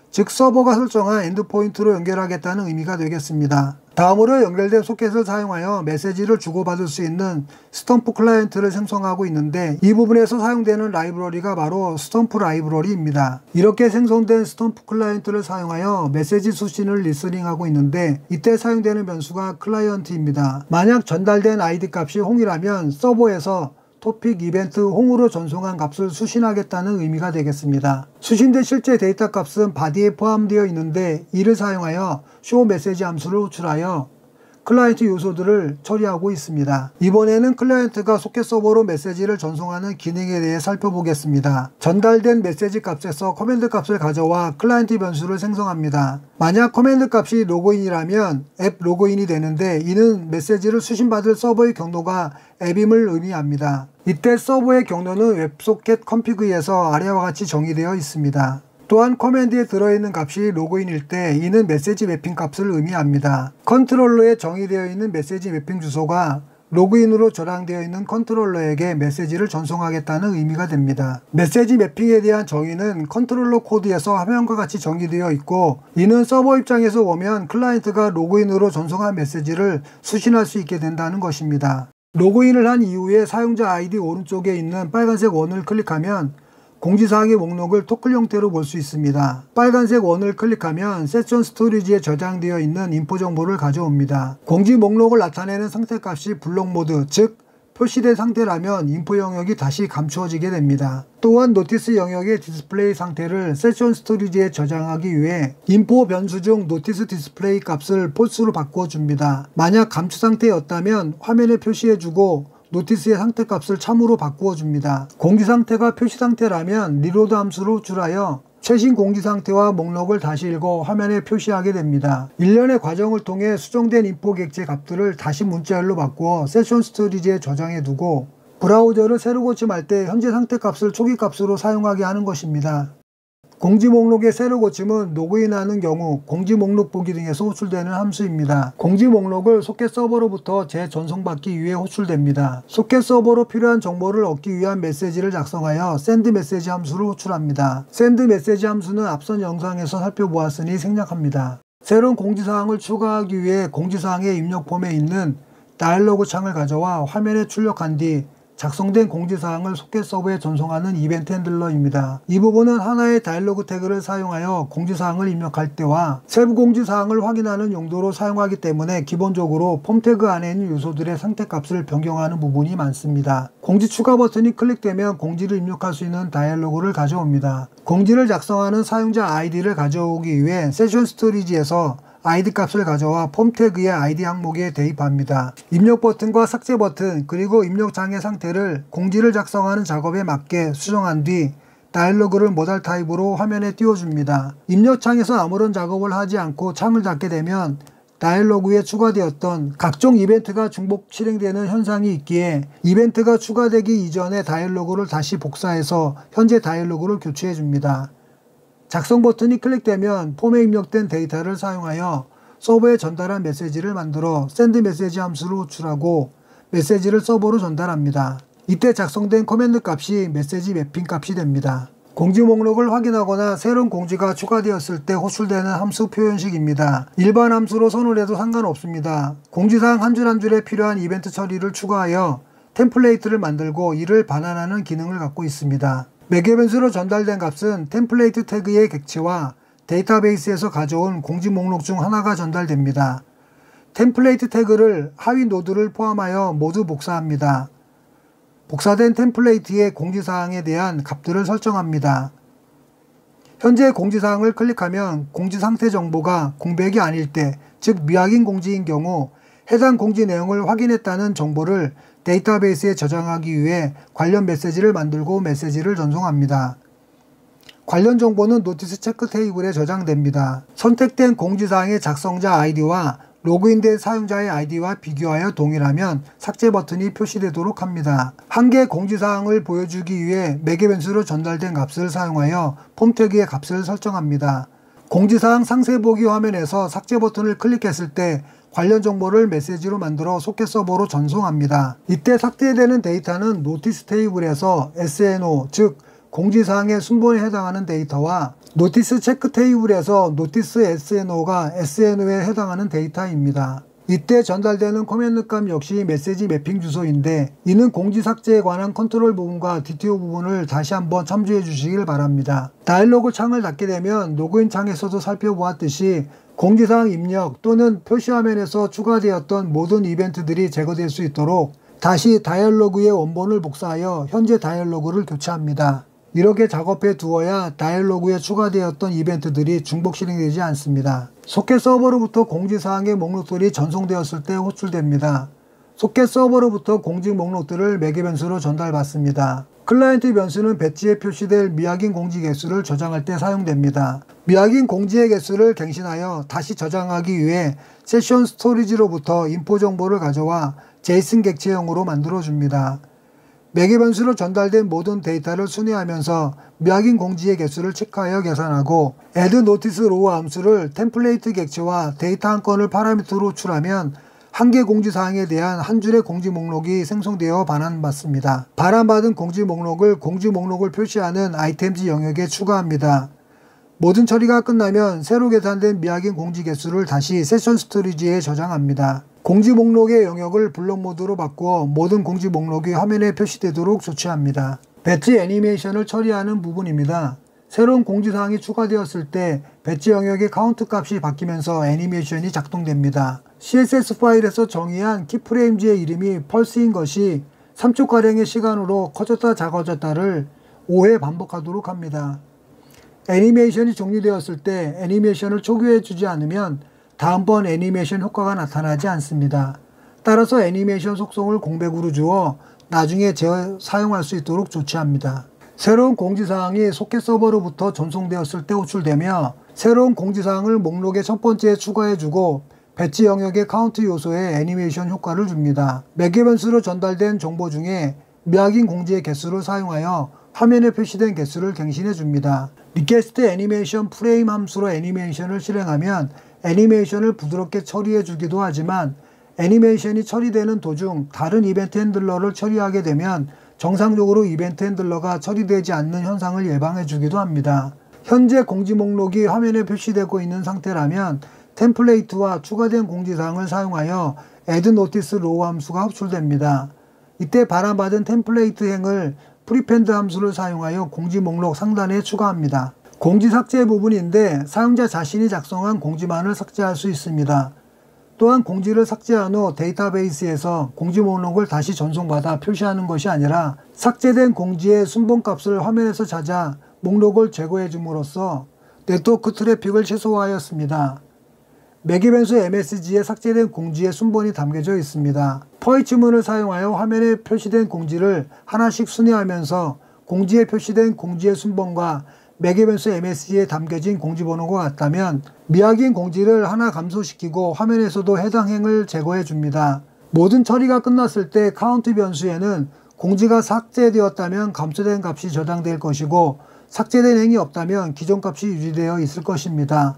즉 서버가 설정한 엔드포인트로 연결하겠다는 의미가 되겠습니다. 다음으로 연결된 소켓을 사용하여 메시지를 주고받을 수 있는 스톰프 클라이언트를 생성하고 있는데 이 부분에서 사용되는 라이브러리가 바로 스톰프 라이브러리입니다. 이렇게 생성된 스톰프 클라이언트를 사용하여 메시지 수신을 리스닝하고 있는데 이때 사용되는 변수가 클라이언트입니다. 만약 전달된 id 값이 홍이라면 서버에서 토픽 이벤트 홍으로 전송한 값을 수신하겠다는 의미가 되겠습니다. 수신된 실제 데이터 값은 바디에 포함되어 있는데 이를 사용하여 show 메시지 함수를 호출하여 클라이언트 요소들을 처리하고 있습니다. 이번에는 클라이언트가 소켓 서버로 메시지를 전송하는 기능에 대해 살펴보겠습니다. 전달된 메시지 값에서 커맨드 값을 가져와 클라이언트 변수를 생성합니다. 만약 커맨드 값이 로그인이라면 앱 로그인이 되는데 이는 메시지를 수신받을 서버의 경로가 앱임을 의미합니다. 이때 서버의 경로는 웹소켓 컨피그에서 아래와 같이 정의되어 있습니다. 또한 커맨드에 들어있는 값이 로그인일 때 이는 메시지 매핑 값을 의미합니다. 컨트롤러에 정의되어 있는 메시지 매핑 주소가 로그인으로 저장되어 있는 컨트롤러에게 메시지를 전송하겠다는 의미가 됩니다. 메시지 매핑에 대한 정의는 컨트롤러 코드에서 화면과 같이 정의되어 있고 이는 서버 입장에서 보면 클라이언트가 로그인으로 전송한 메시지를 수신할 수 있게 된다는 것입니다. 로그인을 한 이후에 사용자 아이디 오른쪽에 있는 빨간색 원을 클릭하면 공지사항의 목록을 토클 형태로 볼 수 있습니다. 빨간색 원을 클릭하면 세션 스토리지에 저장되어 있는 인포 정보를 가져옵니다. 공지 목록을 나타내는 상태값이 블록 모드, 즉 표시된 상태라면 인포 영역이 다시 감추어지게 됩니다. 또한 노티스 영역의 디스플레이 상태를 세션 스토리지에 저장하기 위해 인포 변수 중 노티스 디스플레이 값을 false로 바꾸어 줍니다. 만약 감추 상태였다면 화면에 표시해주고 노티스의 상태값을 참으로 바꾸어 줍니다. 공지 상태가 표시 상태라면 리로드 함수를 호출하여 최신 공지 상태와 목록을 다시 읽어 화면에 표시하게 됩니다. 일련의 과정을 통해 수정된 인포 객체 값들을 다시 문자열로 바꾸어 세션 스토리지에 저장해 두고 브라우저를 새로 고침할 때 현재 상태 값을 초기 값으로 사용하게 하는 것입니다. 공지 목록의 새로 고침은 로그인하는 경우 공지 목록 보기 등에서 호출되는 함수입니다. 공지 목록을 소켓 서버로부터 재전송받기 위해 호출됩니다. 소켓 서버로 필요한 정보를 얻기 위한 메시지를 작성하여 샌드 메시지 함수를 호출합니다. 샌드 메시지 함수는 앞선 영상에서 살펴보았으니 생략합니다. 새로운 공지사항을 추가하기 위해 공지사항의 입력 폼에 있는 다이얼로그 창을 가져와 화면에 출력한 뒤 작성된 공지사항을 소켓 서버에 전송하는 이벤트 핸들러입니다. 이 부분은 하나의 다이얼로그 태그를 사용하여 공지사항을 입력할 때와 세부 공지사항을 확인하는 용도로 사용하기 때문에 기본적으로 폼 태그 안에 있는 요소들의 상태값을 변경하는 부분이 많습니다. 공지 추가 버튼이 클릭되면 공지를 입력할 수 있는 다이얼로그를 가져옵니다. 공지를 작성하는 사용자 아이디를 가져오기 위해 세션 스토리지에서 아이디 값을 가져와 폼 태그의 아이디 항목에 대입합니다. 입력 버튼과 삭제 버튼 그리고 입력 장의 상태를 공지를 작성하는 작업에 맞게 수정한 뒤 다이얼로그를 모달 타입으로 화면에 띄워줍니다. 입력 창에서 아무런 작업을 하지 않고 창을 닫게 되면 다이얼로그에 추가되었던 각종 이벤트가 중복 실행되는 현상이 있기에 이벤트가 추가되기 이전에 다이얼로그를 다시 복사해서 현재 다이얼로그를 교체해줍니다. 작성 버튼이 클릭되면 폼에 입력된 데이터를 사용하여 서버에 전달한 메시지를 만들어 샌드 메시지 함수를 호출하고 메시지를 서버로 전달합니다. 이때 작성된 커맨드 값이 메시지 매핑 값이 됩니다. 공지 목록을 확인하거나 새로운 공지가 추가되었을 때 호출되는 함수 표현식입니다. 일반 함수로 선언해도 상관없습니다. 공지사항 한 줄 한 줄에 필요한 이벤트 처리를 추가하여 템플레이트를 만들고 이를 반환하는 기능을 갖고 있습니다. 매개 변수로 전달된 값은 템플레이트 태그의 객체와 데이터베이스에서 가져온 공지 목록 중 하나가 전달됩니다. 템플레이트 태그를 하위 노드를 포함하여 모두 복사합니다. 복사된 템플레이트의 공지사항에 대한 값들을 설정합니다. 현재 공지사항을 클릭하면 공지 상태 정보가 공백이 아닐 때, 즉 미확인 공지인 경우 해당 공지 내용을 확인했다는 정보를 데이터베이스에 저장하기 위해 관련 메시지를 만들고 메시지를 전송합니다. 관련 정보는 노티스 체크 테이블에 저장됩니다. 선택된 공지사항의 작성자 아이디와 로그인된 사용자의 아이디와 비교하여 동일하면 삭제 버튼이 표시되도록 합니다. 한 개의 공지사항을 보여주기 위해 매개 변수로 전달된 값을 사용하여 폼 태그의 값을 설정합니다. 공지사항 상세 보기 화면에서 삭제 버튼을 클릭했을 때 관련 정보를 메시지로 만들어 소켓 서버로 전송합니다. 이때 삭제되는 데이터는 노티스 테이블에서 SNO, 즉 공지사항의 순번에 해당하는 데이터와 노티스 체크 테이블에서 노티스 SNO가 SNO에 해당하는 데이터입니다. 이때 전달되는 커맨드 값 역시 메시지 매핑 주소인데 이는 공지 삭제에 관한 컨트롤 부분과 DTO 부분을 다시 한번 참조해 주시길 바랍니다. 다이얼로그 창을 닫게 되면 로그인 창에서도 살펴보았듯이 공지사항 입력 또는 표시 화면에서 추가되었던 모든 이벤트들이 제거될 수 있도록 다시 다이얼로그의 원본을 복사하여 현재 다이얼로그를 교체합니다. 이렇게 작업해 두어야 다이얼로그에 추가되었던 이벤트들이 중복 실행되지 않습니다. 소켓 서버로부터 공지사항의 목록들이 전송되었을 때 호출됩니다. 소켓 서버로부터 공지 목록들을 매개 변수로 전달받습니다. 클라이언트 변수는 배지에 표시될 미확인 공지 개수를 저장할 때 사용됩니다. 미확인 공지의 개수를 갱신하여 다시 저장하기 위해 세션 스토리지로부터 인포 정보를 가져와 제이슨 객체형으로 만들어줍니다. 매개 변수로 전달된 모든 데이터를 순회하면서 미확인 공지의 개수를 체크하여 계산하고 add notice row 함수를 템플레이트 객체와 데이터 한 건을 파라미터로 호출하면 한 개 공지사항에 대한 한 줄의 공지 목록이 생성되어 반환받습니다. 반환받은 공지 목록을 표시하는 아이템즈 영역에 추가합니다. 모든 처리가 끝나면 새로 계산된 미확인 공지 개수를 다시 세션 스토리지에 저장합니다. 공지 목록의 영역을 블록 모드로 바꾸어 모든 공지 목록이 화면에 표시되도록 조치합니다. 배지 애니메이션을 처리하는 부분입니다. 새로운 공지사항이 추가되었을 때 배지 영역의 카운트 값이 바뀌면서 애니메이션이 작동됩니다. CSS 파일에서 정의한 키프레임즈의 이름이 펄스인 것이 3초가량의 시간으로 커졌다 작아졌다를 5회 반복하도록 합니다. 애니메이션이 종료되었을 때 애니메이션을 초기화해주지 않으면 다음번 애니메이션 효과가 나타나지 않습니다. 따라서 애니메이션 속성을 공백으로 주어 나중에 재사용할 수 있도록 조치합니다. 새로운 공지사항이 소켓 서버로부터 전송되었을 때 호출되며 새로운 공지사항을 목록의 첫 번째에 추가해주고 배지 영역의 카운트 요소에 애니메이션 효과를 줍니다. 매개 변수로 전달된 정보 중에 미확인 공지의 개수를 사용하여 화면에 표시된 개수를 갱신해 줍니다. 리퀘스트 애니메이션 프레임 함수로 애니메이션을 실행하면 애니메이션을 부드럽게 처리해 주기도 하지만 애니메이션이 처리되는 도중 다른 이벤트 핸들러를 처리하게 되면 정상적으로 이벤트 핸들러가 처리되지 않는 현상을 예방해 주기도 합니다. 현재 공지 목록이 화면에 표시되고 있는 상태라면 템플레이트와 추가된 공지사항을 사용하여 add notice row 함수가 호출됩니다. 이때 발안받은 템플레이트 행을 프리펜드 함수를 사용하여 공지 목록 상단에 추가합니다. 공지 삭제 부분인데 사용자 자신이 작성한 공지만을 삭제할 수 있습니다. 또한 공지를 삭제한 후 데이터베이스에서 공지 목록을 다시 전송받아 표시하는 것이 아니라 삭제된 공지의 순번값을 화면에서 찾아 목록을 제거해 줌으로써 네트워크 트래픽을 최소화하였습니다. 매개 변수 MSG에 삭제된 공지의 순번이 담겨져 있습니다. for each문을 사용하여 화면에 표시된 공지를 하나씩 순회하면서 공지에 표시된 공지의 순번과 매개 변수 MSG에 담겨진 공지 번호가 같다면 미확인 공지를 하나 감소시키고 화면에서도 해당 행을 제거해 줍니다. 모든 처리가 끝났을 때 카운트 변수에는 공지가 삭제되었다면 감소된 값이 저장될 것이고 삭제된 행이 없다면 기존 값이 유지되어 있을 것입니다.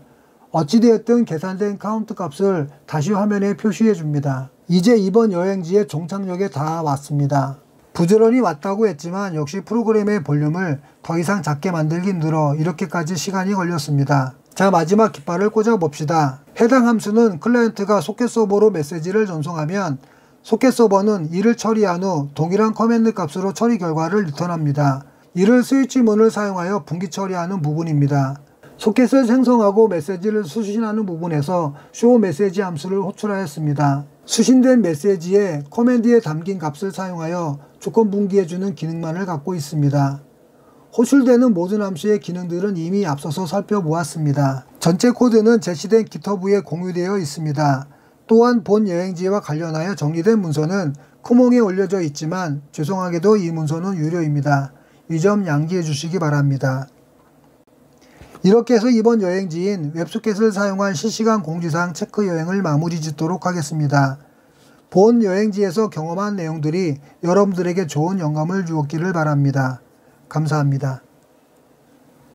어찌되었든 계산된 카운트 값을 다시 화면에 표시해 줍니다. 이제 이번 여행지의 종착역에 다 왔습니다. 부지런히 왔다고 했지만 역시 프로그램의 볼륨을 더 이상 작게 만들기 힘들어 이렇게까지 시간이 걸렸습니다. 자, 마지막 깃발을 꽂아 봅시다. 해당 함수는 클라이언트가 소켓 서버로 메시지를 전송하면 소켓 서버는 이를 처리한 후 동일한 커맨드 값으로 처리 결과를 리턴합니다. 이를 스위치문을 사용하여 분기 처리하는 부분입니다. 소켓을 생성하고 메시지를 수신하는 부분에서 show 메시지 함수를 호출하였습니다. 수신된 메시지에 커맨드에 담긴 값을 사용하여 조건 분기해주는 기능만을 갖고 있습니다. 호출되는 모든 함수의 기능들은 이미 앞서서 살펴보았습니다. 전체 코드는 제시된 GitHub에 공유되어 있습니다. 또한 본 여행지와 관련하여 정리된 문서는 쿠몽에 올려져 있지만 죄송하게도 이 문서는 유료입니다. 이 점 양지해 주시기 바랍니다. 이렇게 해서 이번 여행지인 웹소켓을 사용한 실시간 공지사항 체크 여행을 마무리 짓도록 하겠습니다. 본 여행지에서 경험한 내용들이 여러분들에게 좋은 영감을 주었기를 바랍니다. 감사합니다.